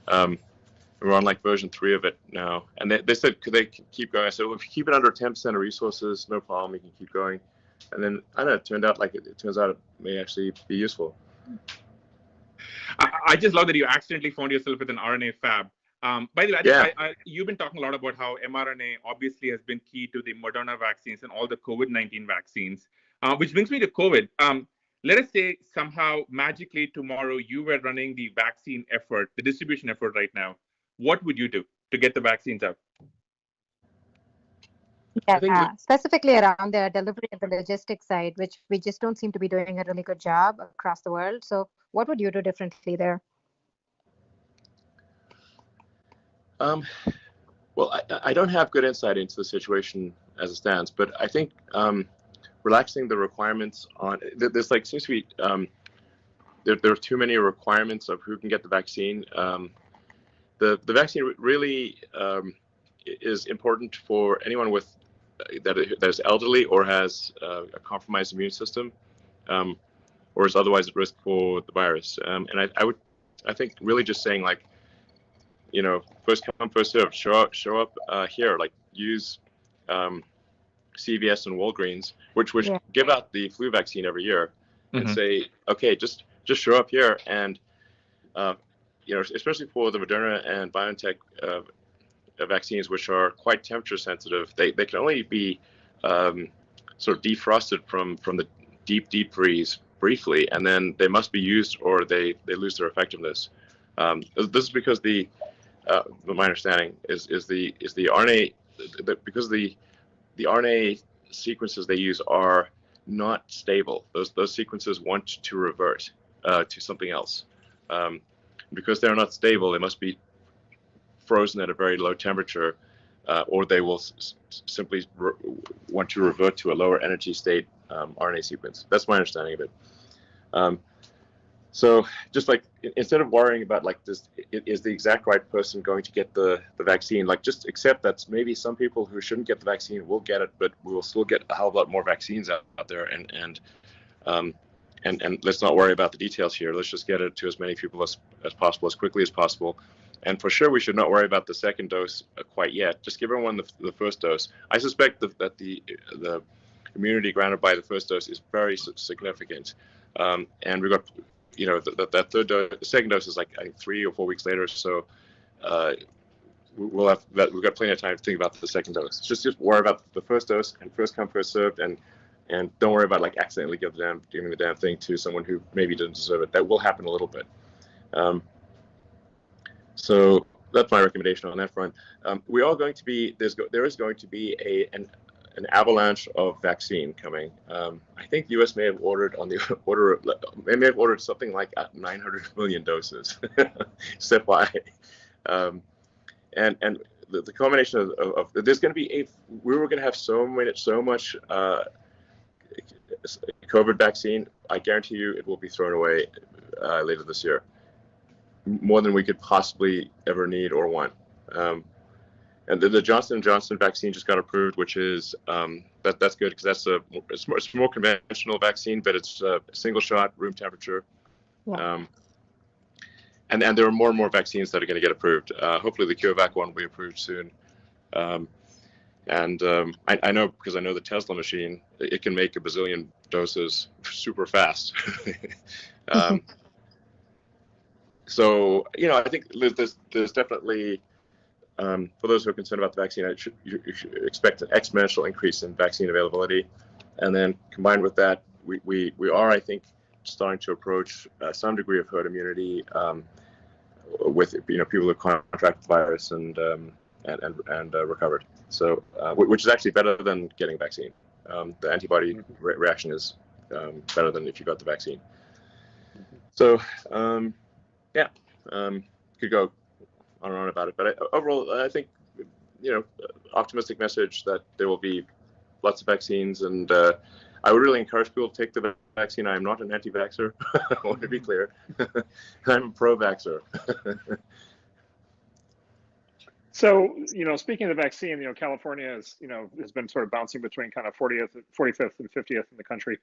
We're on like version 3 of it now, and they said could they keep going? I said, well, if you keep it under 10% of resources, no problem, we can keep going. And then I don't know, it turned out it may actually be useful. I just love that you accidentally found yourself with an RNA fab. By the way, you've been talking a lot about how mRNA obviously has been key to the Moderna vaccines and all the COVID-19 vaccines, which brings me to COVID. Let us say somehow magically tomorrow you were running the vaccine effort, the distribution effort right now. What would you do to get the vaccines out? Yeah, specifically around the delivery and the logistics side, which we just don't seem to be doing a really good job across the world. So what would you do differently there? Well, I don't have good insight into the situation as it stands, but I think relaxing the requirements on there's like seems to be there are too many requirements of who can get the vaccine. The vaccine really is important for anyone with that is elderly or has a compromised immune system, or is otherwise at risk for the virus. And I think really just saying like, first come, first served. Show up here. Like use CVS and Walgreens, which give out the flu vaccine every year, and say, okay, just show up here, and especially for the Moderna and BioNTech vaccines, which are quite temperature sensitive, they can only be sort of defrosted from the deep freeze briefly, and then they must be used or they lose their effectiveness. This is because my understanding is the RNA, because the RNA sequences they use are not stable. Those sequences want to revert to something else. Because they're not stable, they must be frozen at a very low temperature, or they will simply want to revert to a lower energy state RNA sequence. That's my understanding of it. So just like, instead of worrying about like this, is the exact right person going to get the vaccine, like just accept that maybe some people who shouldn't get the vaccine will get it, but we will still get a hell of a lot more vaccines out there. And let's not worry about the details here. Let's just get it to as many people as possible, as quickly as possible. And for sure, we should not worry about the second dose quite yet. Just give everyone the first dose. I suspect that the immunity granted by the first dose is very significant. And we've got, that third dose, the second dose is like, I think 3 or 4 weeks later. So we'll have that. We've got plenty of time to think about the second dose. Just worry about the first dose and first come, first served, and don't worry about like accidentally giving the damn thing to someone who maybe didn't deserve it. That will happen a little bit. So that's my recommendation on that front. We are going to be there is going to be an avalanche of vaccine coming. I think the U.S. may have ordered something like 900 million doses, stepwise. And the combination of there's going to be we were going to have so much COVID vaccine. I guarantee you it will be thrown away later this year, more than we could possibly ever need or want. And the Johnson & Johnson vaccine just got approved, which is that's good, because it's more conventional vaccine, but it's a single shot, room temperature. Yeah. And there are more and more vaccines that are going to get approved. Hopefully the CureVac one will be approved soon. And I know, because I know the Tesla machine, it can make a bazillion doses super fast. So, I think there's definitely, for those who are concerned about the vaccine, you should expect an exponential increase in vaccine availability. And then combined with that, we are, I think, starting to approach some degree of herd immunity with people who contract the virus and recovered. So, which is actually better than getting vaccine. The antibody reaction is better than if you got the vaccine. So, could go on and on about it, but overall, I think, optimistic message that there will be lots of vaccines, and I would really encourage people to take the vaccine. I am not an anti-vaxxer. I want to be clear. I'm a pro-vaxxer. So, speaking of the vaccine, California has been sort of bouncing between kind of 45th and 50th in the country,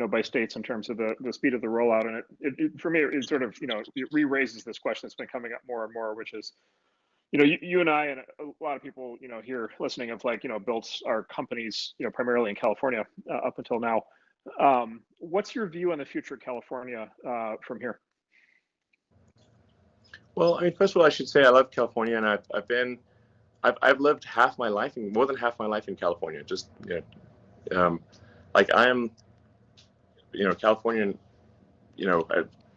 by states in terms of the speed of the rollout. And it for me, it sort of, it re-raises this question that's been coming up more and more, which is, you and I and a lot of people, here listening have built our companies, primarily in California up until now. What's your view on the future of California from here? Well, I mean, first of all, I should say I love California, and I've lived more than half my life in California. Just like I am, Californian.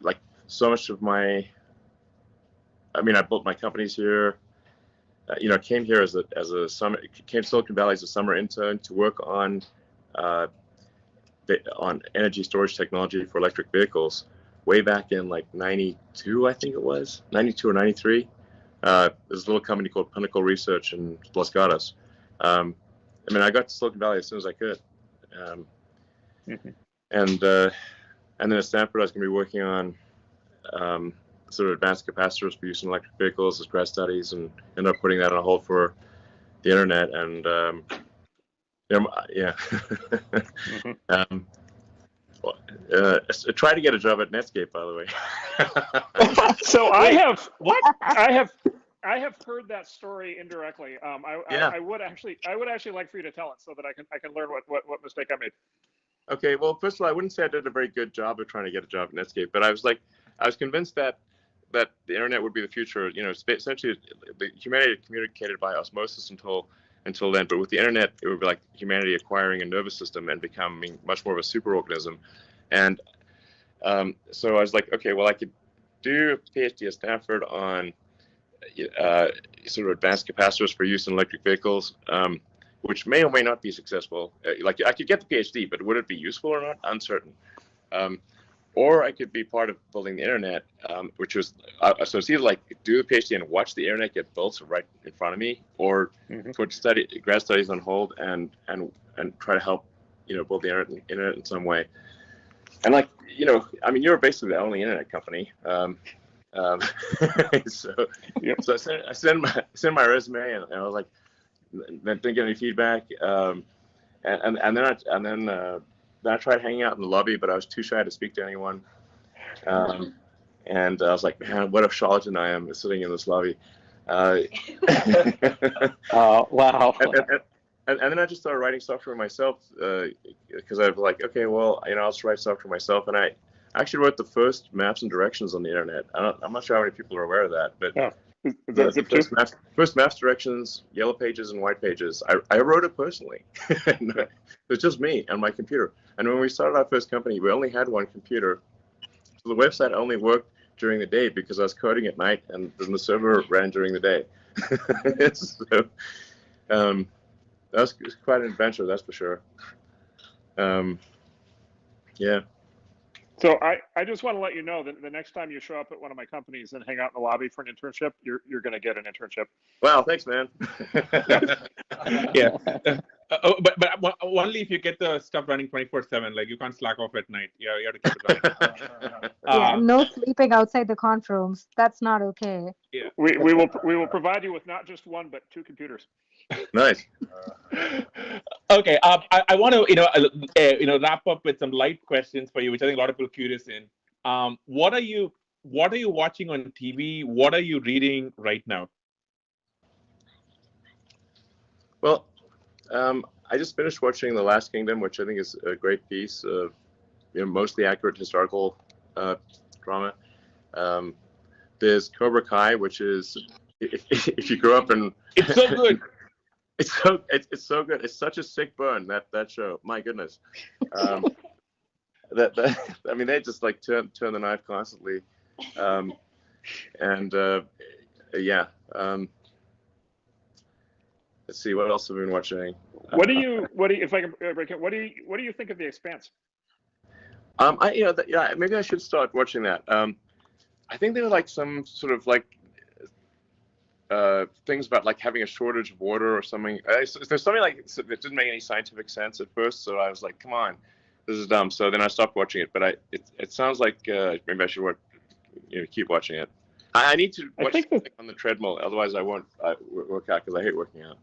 Like so much of my. I mean, I built my companies here. Came here as a summer, came to Silicon Valley as a summer intern to work on energy storage technology for electric vehicles way back in like 92, I think it was 92 or 93. There's a little company called Pinnacle Research in Los Gatos. I mean, I got to Silicon Valley as soon as I could. And then at Stanford, I was going to be working on sort of advanced capacitors for use in electric vehicles as grad studies, and ended up putting that on hold for the internet. And try to get a job at Netscape, by the way. So I have heard that story indirectly. I would actually like for you to tell it so that I can learn what mistake I made. Okay, well, first of all, I wouldn't say I did a very good job of trying to get a job at Netscape, but I was convinced that the internet would be the future. Essentially, the humanity communicated by osmosis until then, but with the internet, it would be like humanity acquiring a nervous system and becoming much more of a superorganism. And so I was like, okay, well, I could do a PhD at Stanford on sort of advanced capacitors for use in electric vehicles, which may or may not be successful. Like I could get the PhD, but would it be useful or not? Uncertain. Or I could be part of building the internet, which was so it's either like do the PhD and watch the internet get built right in front of me, or put grad studies on hold and try to help build the internet in some way. And like I mean, you're basically the only internet company. So I sent my resume, and I was like, didn't get any feedback. And then I tried hanging out in the lobby, but I was too shy to speak to anyone. And I was like, man, what a charlatan I am sitting in this lobby. Oh, wow. And then I just started writing software myself because I was like, okay, well, I'll just write software myself. And I actually wrote the first maps and directions on the internet. I'm not sure how many people are aware of that, but the first maps, directions, yellow pages, and white pages. I wrote it personally. It's just me and my computer. And when we started our first company, we only had one computer. So the website only worked during the day because I was coding at night, and then the server ran during the day. So that was quite an adventure, that's for sure. Yeah. So I just want to let you know that the next time you show up at one of my companies and hang out in the lobby for an internship, you're going to get an internship. Wow, thanks, man. Yeah. But only if you get the stuff running 24/7. Like you can't slack off at night. Yeah, you have to keep it running. No sleeping outside the conf rooms. That's not okay. Yeah. We will provide you with not just one but two computers. Nice. Okay. I want to wrap up with some light questions for you, which I think a lot of people are curious in. What are you watching on TV? What are you reading right now? Well, I just finished watching The Last Kingdom, which I think is a great piece of mostly accurate historical drama. There's Cobra Kai, which is if you grew up in it's so good. It's so good. It's such a sick burn, that show. My goodness. I mean, they just like turn the knife constantly. Yeah. Let's see, what else have we been watching? What do you if I can break it? What do you think of The Expanse? Maybe I should start watching that. I think there were like some sort of like things about like having a shortage of water or something. There's something like that didn't make any scientific sense at first, so I was like, come on, this is dumb. So then I stopped watching it. But it sounds like maybe I should keep watching it. I need to watch something on the treadmill, otherwise I won't work out because I hate working out.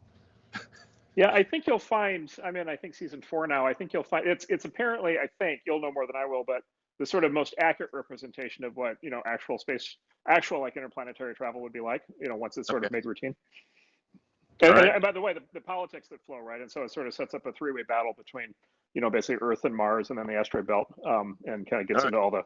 Yeah, I think you'll find. I mean, I think season 4 now. I think you'll find it's apparently. I think you'll know more than I will, but the sort of most accurate representation of what actual like interplanetary travel would be like. Once it's sort of made routine. And by the way, the politics that flow, right? And so it sort of sets up a three-way battle between, basically Earth and Mars, and then the asteroid belt, and kind of gets into all the.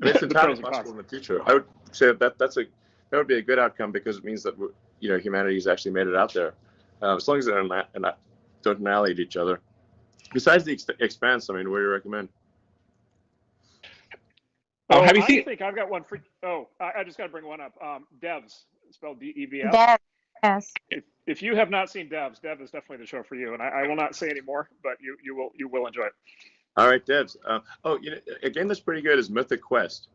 And it's the entirely pros and possible cons. in the future. I would say that would be a good outcome because it means that humanity's actually made it out there, as long as they don't annihilate each other. Besides the Expanse, I mean, what do you recommend? Have you seen? I think I've got one for. Oh, I just got to bring one up. Devs, spelled DEVS. Dev, yes. If you have not seen Devs, Dev is definitely the show for you. And I will not say any more, but you will enjoy it. All right, Devs. A game that's pretty good is Mythic Quest.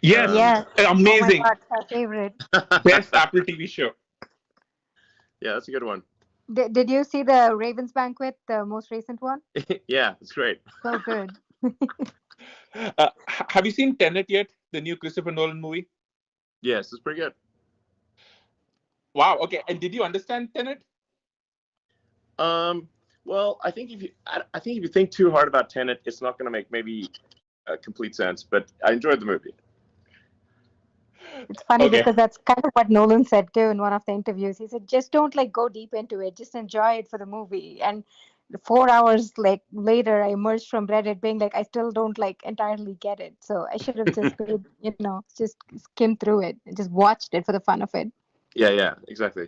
Yes, Yes. amazing. Oh my God, my favorite. Best Apple TV show. Yeah, that's a good one. Did you see the Ravens Banquet, the most recent one? Yeah, it's great. So good. Have you seen Tenet yet? The new Christopher Nolan movie? Yes, it's pretty good. Wow. Okay. And did you understand Tenet? Well, I think if you think too hard about Tenet, it's not going to make maybe complete sense. But I enjoyed the movie. It's funny Okay. because that's kind of what Nolan said too in one of the interviews. He said, just don't go deep into it. Just enjoy it for the movie. And 4 hours later, I emerged from Reddit being I still don't entirely get it. So I should have just just skimmed through it and just watched it for the fun of it. Yeah, exactly.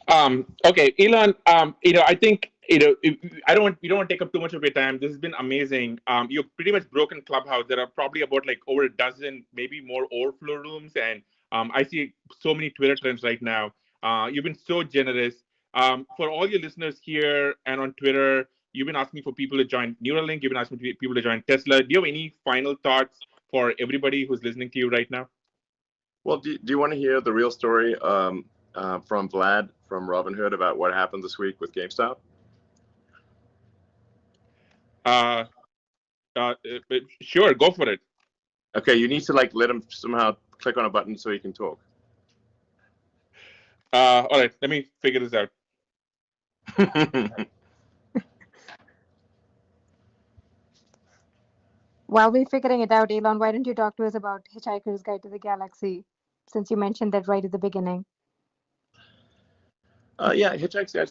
Okay, Elon. I think we don't want to take up too much of your time. This has been amazing. You've pretty much broken Clubhouse. There are probably about over a dozen, maybe more overflow rooms, and I see so many Twitter trends right now. You've been so generous. For all your listeners here and on Twitter, you've been asking for people to join Neuralink. You've been asking people to join Tesla. Do you have any final thoughts for everybody who's listening to you right now? Well, do you want to hear the real story from Vlad from Robinhood about what happened this week with GameStop? Sure, go for it. Okay, you need to let him somehow click on a button so he can talk. All right, let me figure this out. While we're figuring it out, Elon, why don't you talk to us about Hitchhiker's Guide to the Galaxy, since you mentioned that right at the beginning? Yeah, Hitchhiker's Guide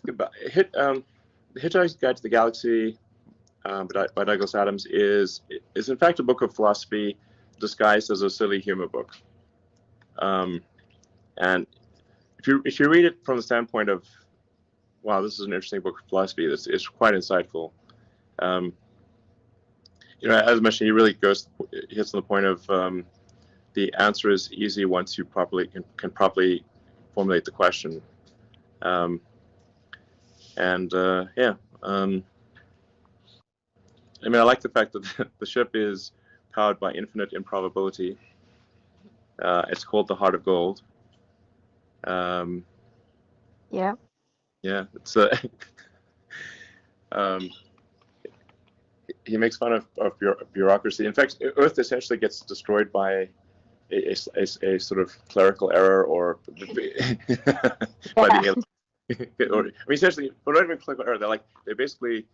to the Galaxy by Douglas Adams is in fact a book of philosophy disguised as a silly humor book. And if you read it from the standpoint of, wow, this is an interesting book of philosophy, it's quite insightful. As mentioned, he really hits on the point of the answer is easy once you can properly formulate the question. I like the fact that the ship is powered by infinite improbability. It's called the Heart of Gold. Yeah. Yeah, it's he makes fun of bureaucracy. In fact, Earth essentially gets destroyed by a sort of clerical error or by the alien. Essentially, well, not even clerical error. They basically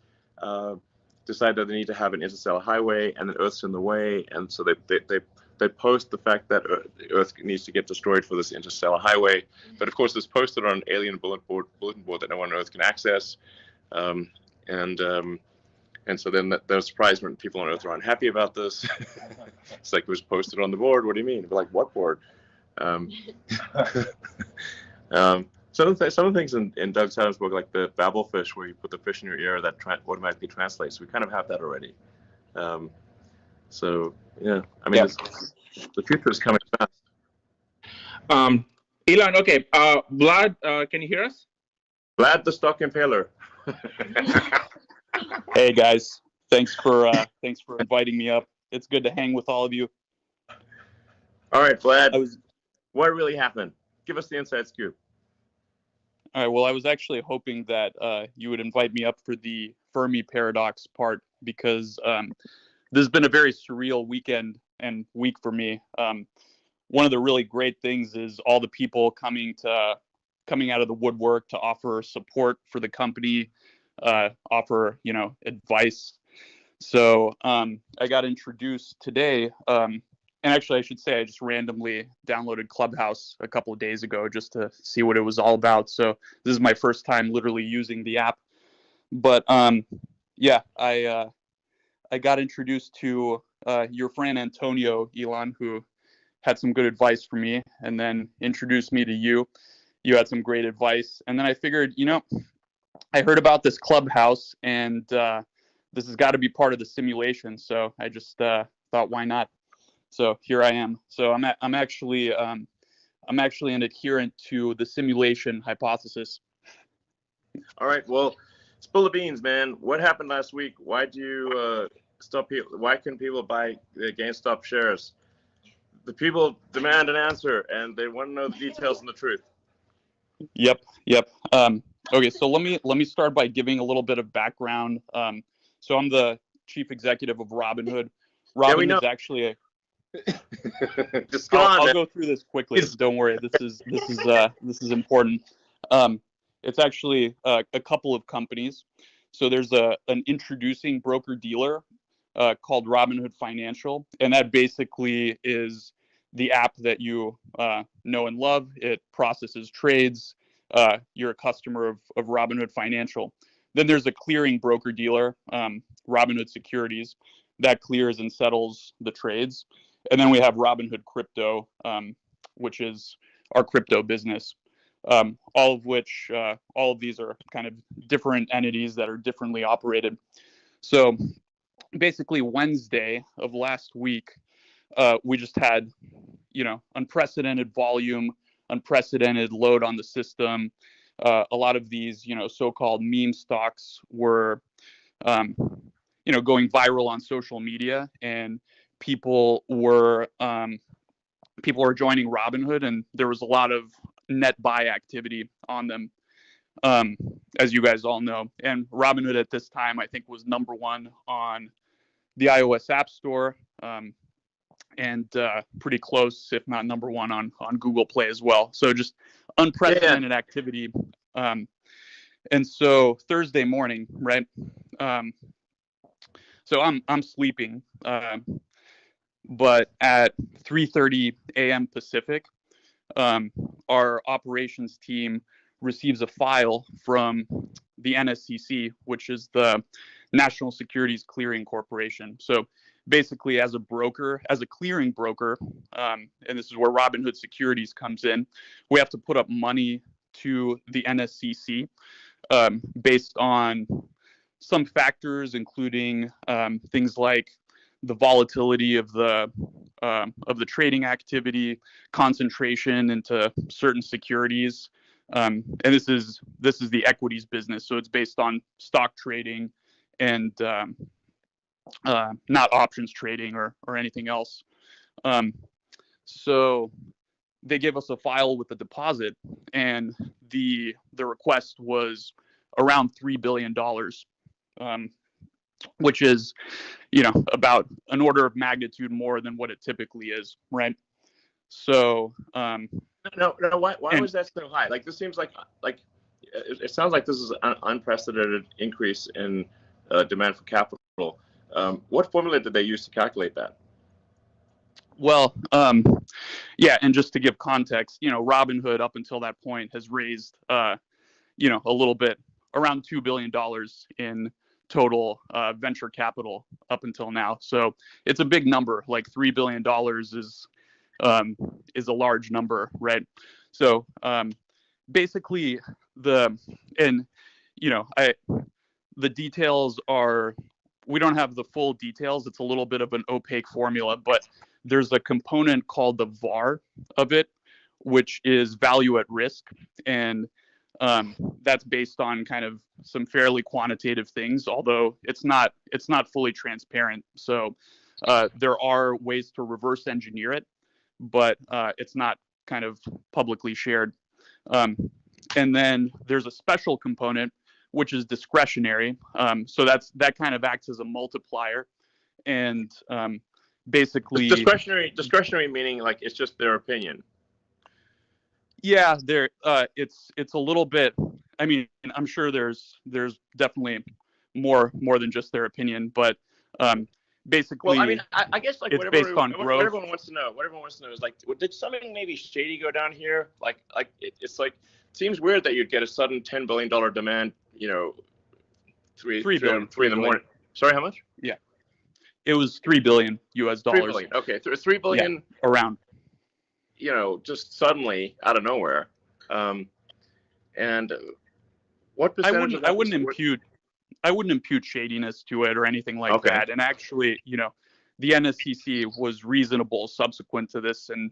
decide that they need to have an interstellar highway, and then Earth's in the way, and so they post the fact that Earth needs to get destroyed for this interstellar highway. But of course, it's posted on an alien bulletin board that no one on Earth can access, and so then they're surprised when people on Earth are unhappy about this. It's it was posted on the board. What do you mean? They're what board? Some of the things in Doug Adams' book, like the babble fish, where you put the fish in your ear that automatically translates. We kind of have that already. So yeah, the future is coming fast. Elon, okay. Vlad, can you hear us? Vlad the Stock Impaler. Hey guys, thanks for inviting me up. It's good to hang with all of you. All right, Vlad. What really happened? Give us the inside scoop. All right. Well, I was actually hoping that you would invite me up for the Fermi paradox part because this has been a very surreal weekend and week for me. One of the really great things is all the people coming out of the woodwork to offer support for the company, offer advice. So I got introduced today. And actually, I should say I just randomly downloaded Clubhouse a couple of days ago just to see what it was all about. So this is my first time literally using the app. But yeah, I I got introduced to your friend Antonio, Elon, who had some good advice for me, and then introduced me to you. You had some great advice. And then I figured, I heard about this clubhouse, and this has got to be part of the simulation. So I just thought, why not? So here I am. So I'm actually an adherent to the simulation hypothesis. All right. Well, spill the beans, man. What happened last week? Why do you stop people? Why couldn't people buy the GameStop shares? The people demand an answer, and they want to know the details and the truth. Yep. Okay, so let me start by giving a little bit of background. So I'm the chief executive of Robinhood. Robinhood's actually a. Just go on. I'll go through this quickly. Don't worry. This is important. It's actually a couple of companies. So there's an introducing broker dealer called Robinhood Financial, and that basically is the app that you know and love. It processes trades. You're a customer of Robinhood Financial. Then there's a clearing broker dealer, Robinhood Securities, that clears and settles the trades. And then we have Robinhood Crypto, which is our crypto business. All of these are kind of different entities that are differently operated. So basically Wednesday of last week, we just had, unprecedented volume, unprecedented load on the system. A lot of these, so-called meme stocks were, going viral on social media, and people were joining Robinhood, and there was a lot of net buy activity on them, as you guys all know. And Robinhood at this time, I think, was number one on the iOS App Store, and pretty close, if not number one, on Google Play as well. So just unprecedented activity. And so Thursday morning, right? So I'm sleeping, but at 3:30 a.m. Pacific, our operations team receives a file from the NSCC, which is the National Securities Clearing Corporation. So basically, as a clearing broker, and this is where Robinhood Securities comes in, we have to put up money to the NSCC based on some factors, including things like the volatility of the trading activity, concentration into certain securities, and this is the equities business. So it's based on stock trading and not options trading or anything else. So they gave us a file with a deposit, and the request was around $3 billion, which is, about an order of magnitude more than what it typically is, right? So no, why was that so high? Like, this seems like it sounds like this is an unprecedented increase in demand for capital. What formula did they use to calculate that? Well, yeah, and just to give context, Robinhood up until that point has raised, a little bit, around $2 billion in total venture capital up until now. So it's a big number. Like $3 billion is a large number, right? So basically the details are, we don't have the full details. It's a little bit of an opaque formula, but there's a component called the VAR of it, which is value at risk. And that's based on kind of some fairly quantitative things, although it's not fully transparent. So there are ways to reverse engineer it, but it's not kind of publicly shared. And then there's a special component, which is discretionary. So that kind of acts as a multiplier. And basically discretionary meaning like it's just their opinion. Yeah, it's a little bit. I mean, I'm sure there's definitely more than just their opinion, but basically, well, I mean, I guess like it's based on growth. What everyone wants to know is like, did something maybe shady go down here? Like it's like, it seems weird that you'd get a sudden $10 billion demand. 3 in the morning. Sorry, how much? Yeah, It was $3 billion US. $3 billion. Okay, $3 billion. Yeah, around. Just suddenly out of nowhere. And what percentage of that? I wouldn't impute shadiness to it or anything like that. And actually, the NSCC was reasonable subsequent to this, and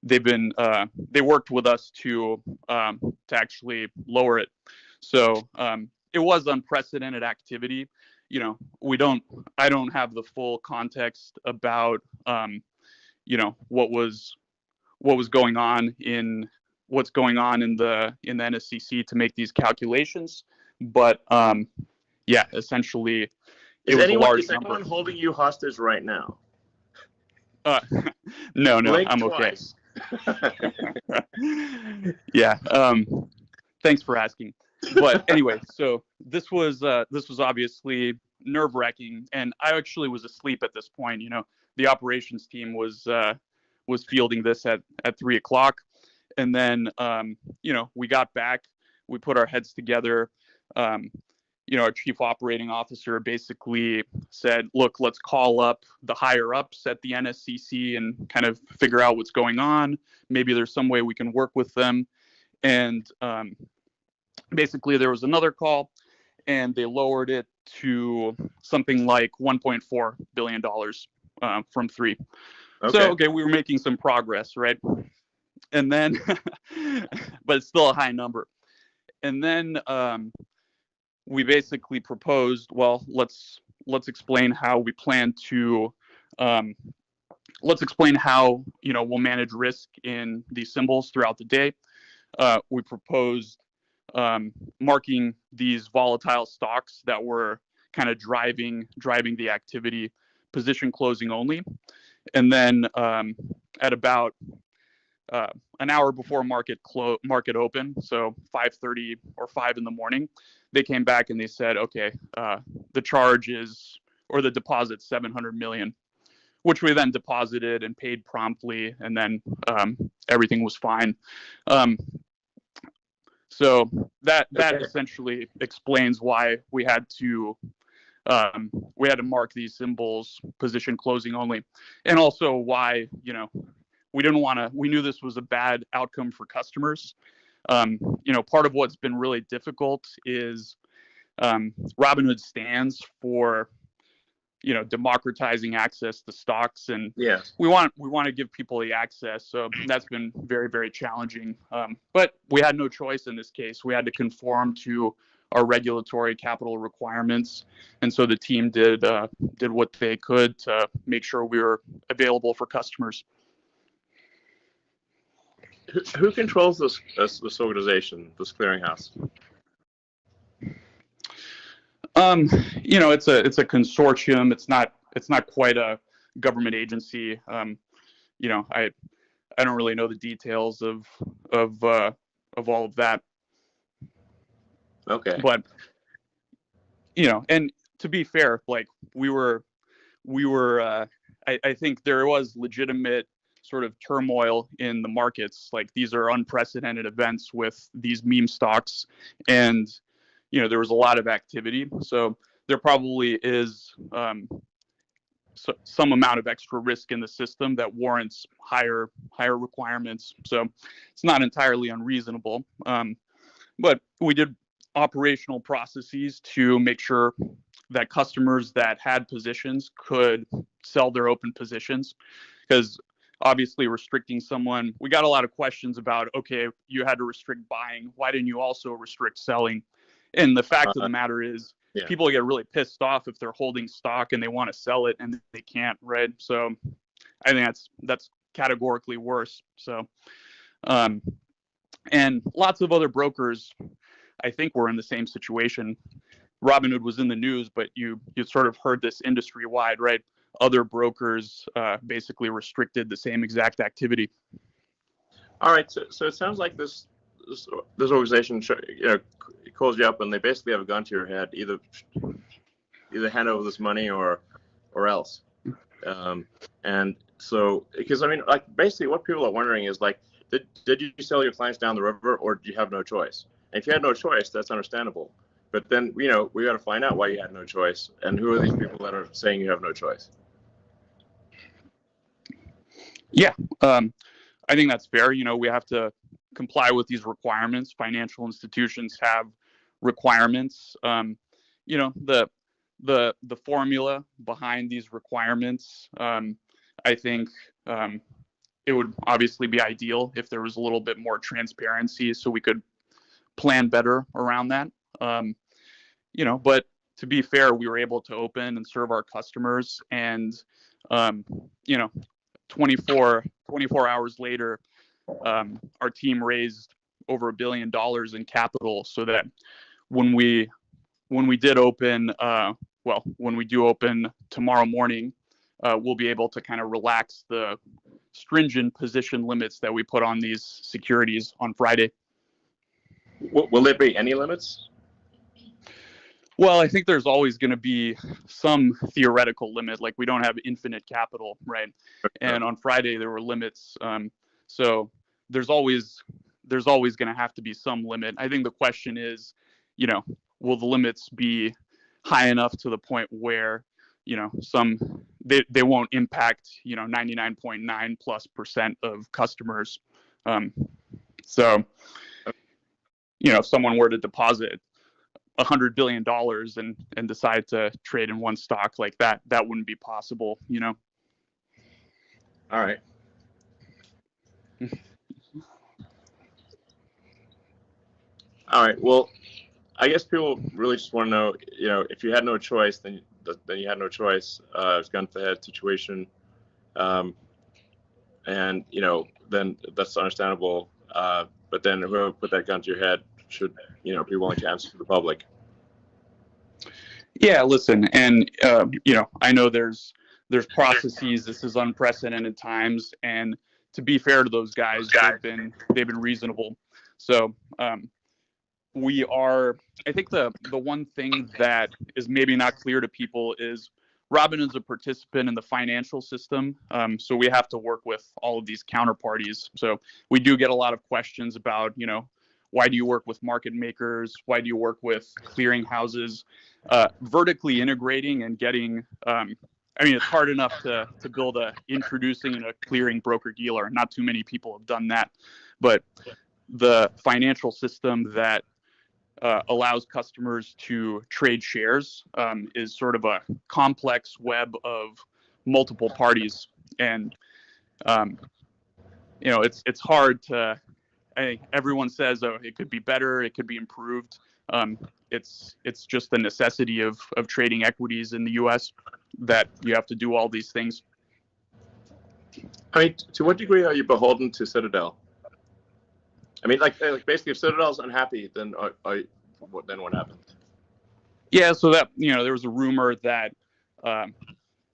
they worked with us to actually lower it. So it was unprecedented activity. I don't have the full context about what was going on in the NSCC to make these calculations, but essentially is anyone holding you hostage right now? No, Blink I'm twice. Okay. Yeah. Thanks for asking. But anyway, so this was obviously nerve-wracking, and I actually was asleep at this point. The operations team was fielding this at 3:00, and then we got back, we put our heads together. Our chief operating officer basically said, look, let's call up the higher ups at the NSCC and kind of figure out what's going on. Maybe there's some way we can work with them. And basically there was another call, and they lowered it to something like $1.4 billion from 3. Okay. So, we were making some progress, right? And then, but it's still a high number. And then we basically proposed, well, let's explain how we plan to, let's explain how, we'll manage risk in these symbols throughout the day. We proposed marking these volatile stocks that were kind of driving the activity, position closing only. And then at about an hour before market open, so 5:30 or 5 in the morning, they came back and they said, okay, the charge is, or the deposit, $700 million, which we then deposited and paid promptly, and then everything was fine. So that essentially explains why we had to mark these symbols position closing only, and also why we knew this was a bad outcome for customers. Part of what's been really difficult is Robinhood stands for democratizing access to stocks, and we want to give people the access. So that's been very, very challenging. But we had no choice in this case. We had to conform to our regulatory capital requirements, and so the team did what they could to make sure we were available for customers. Who controls this organization, this clearinghouse? It's a consortium. It's not quite a government agency. I don't really know the details of all of that. Okay. But and to be fair, like we were I think there was legitimate sort of turmoil in the markets. Like, these are unprecedented events with these meme stocks, and there was a lot of activity. So there probably is some amount of extra risk in the system that warrants higher requirements. So it's not entirely unreasonable. But we did operational processes to make sure that customers that had positions could sell their open positions, because obviously restricting someone, we got a lot of questions about, okay, you had to restrict buying, why didn't you also restrict selling? And the fact of the matter is, people get really pissed off if they're holding stock and they want to sell it and they can't, right? So I think that's categorically worse. So and lots of other brokers, I think, were in the same situation. Robinhood was in the news, but you sort of heard this industry wide, right? Other brokers basically restricted the same exact activity. All right, so it sounds like this organization calls you up and they basically have a gun to your head, either hand over this money or else. And so, because I mean, like, basically what people are wondering is, like, did you sell your clients down the river, or did you have no choice? And if you had no choice, that's understandable. But then, we got to find out why you had no choice, and who are these people that are saying you have no choice? Yeah, I think that's fair. We have to comply with these requirements. Financial institutions have requirements. The formula behind these requirements, I think it would obviously be ideal if there was a little bit more transparency so we could plan better around that. But to be fair, we were able to open and serve our customers, and 24 hours later, our team raised over $1 billion in capital, so that when we did open, when we do open tomorrow morning, we'll be able to kind of relax the stringent position limits that we put on these securities on Friday. Will there be any limits? Well, I think there's always going to be some theoretical limit. Like, we don't have infinite capital, right? And on Friday there were limits. So there's always going to have to be some limit. I think the question is, will the limits be high enough to the point where, they won't impact, 99.9+% of customers. So, if someone were to deposit $100 billion and decide to trade in one stock like that, that wouldn't be possible, All right. All right. Well, I guess people really just want to know, if you had no choice, then you had no choice. It's gun to the head situation, and then that's understandable. But then whoever put that gun to your head should, be willing to answer to the public. Yeah, listen, and I know there's processes. This is unprecedented times, and to be fair to those guys, they've been reasonable. So I think the one thing that is maybe not clear to people is Robin is a participant in the financial system, so we have to work with all of these counterparties. So we do get a lot of questions about, why do you work with market makers? Why do you work with clearing houses? Vertically integrating and getting, it's hard enough to build introducing a clearing broker dealer. Not too many people have done that, but the financial system that allows customers to trade shares is sort of a complex web of multiple parties, and it's hard to. I think everyone says, oh, it could be better, it could be improved. It's just the necessity of trading equities in the U.S. that you have to do all these things. To what degree are you beholden to Citadel? Like basically, if Citadel's unhappy, then what happens? Yeah, so that there was a rumor that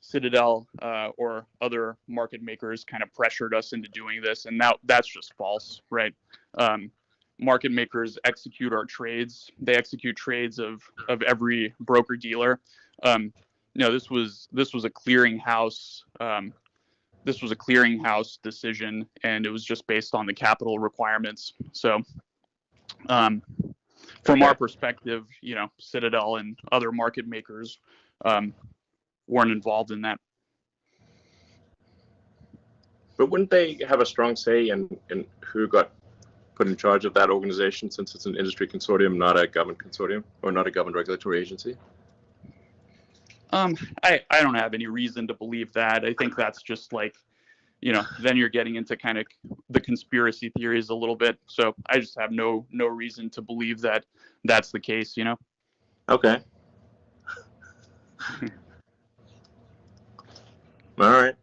Citadel or other market makers kind of pressured us into doing this, and that's just false, right? Market makers execute our trades. They execute trades of every broker dealer. This was a clearinghouse. This was a clearinghouse decision, and it was just based on the capital requirements. So, from our perspective, Citadel and other market makers weren't involved in that. But wouldn't they have a strong say in who got put in charge of that organization, since it's an industry consortium, not a government consortium, or not a government regulatory agency? I don't have any reason to believe that. I think that's just like, then you're getting into kind of the conspiracy theories a little bit. So I just have no reason to believe that that's the case, Okay. All right.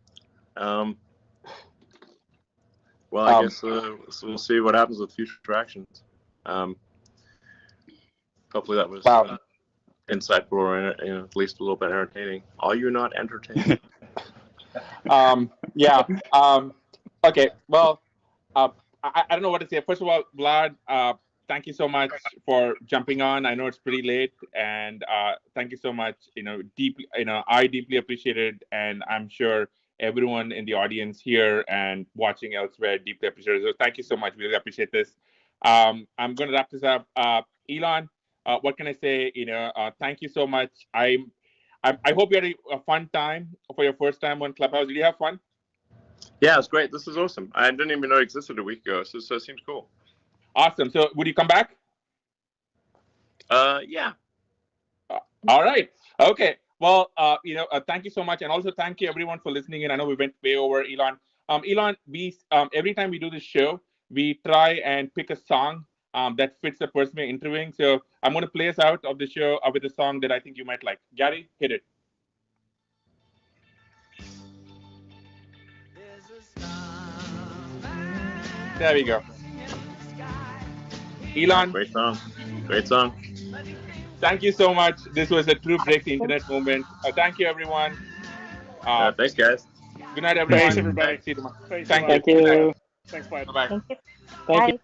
Well, I guess we'll see what happens with future actions. Hopefully that was insightful, or at least a little bit entertaining. Are you not entertained? Yeah. Okay. Well, I don't know what to say. First of all, Vlad, thank you so much for jumping on. I know it's pretty late, and thank you so much. Deeply, I deeply appreciate it, and I'm sure everyone in the audience here and watching elsewhere deeply appreciate it. So thank you so much. We really appreciate this. I'm going to wrap this up. Elon, what can I say? Thank you so much. I hope you had a fun time for your first time on Clubhouse. Did you have fun? Yeah, it's great. This is awesome. I didn't even know it existed a week ago, so it seems cool. Awesome. So would you come back? Yeah. All right. Okay. Well, thank you so much, and also thank you everyone for listening in. I know we went way over, Elon. Elon, we every time we do this show, we try and pick a song that fits the person we're interviewing. So I'm going to play us out of the show with a song that I think you might like. Gary, hit it. There we go. Elon. Great song. Great song. Thank you so much. This was a true break the internet moment. Thank you, everyone. Thanks, guys. Good night, everyone. Thanks, everybody. See you tomorrow. Thanks Thank a lot. you. Thanks, Vlad. Bye-bye. Thank you. Thank Bye. you.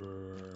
Bye.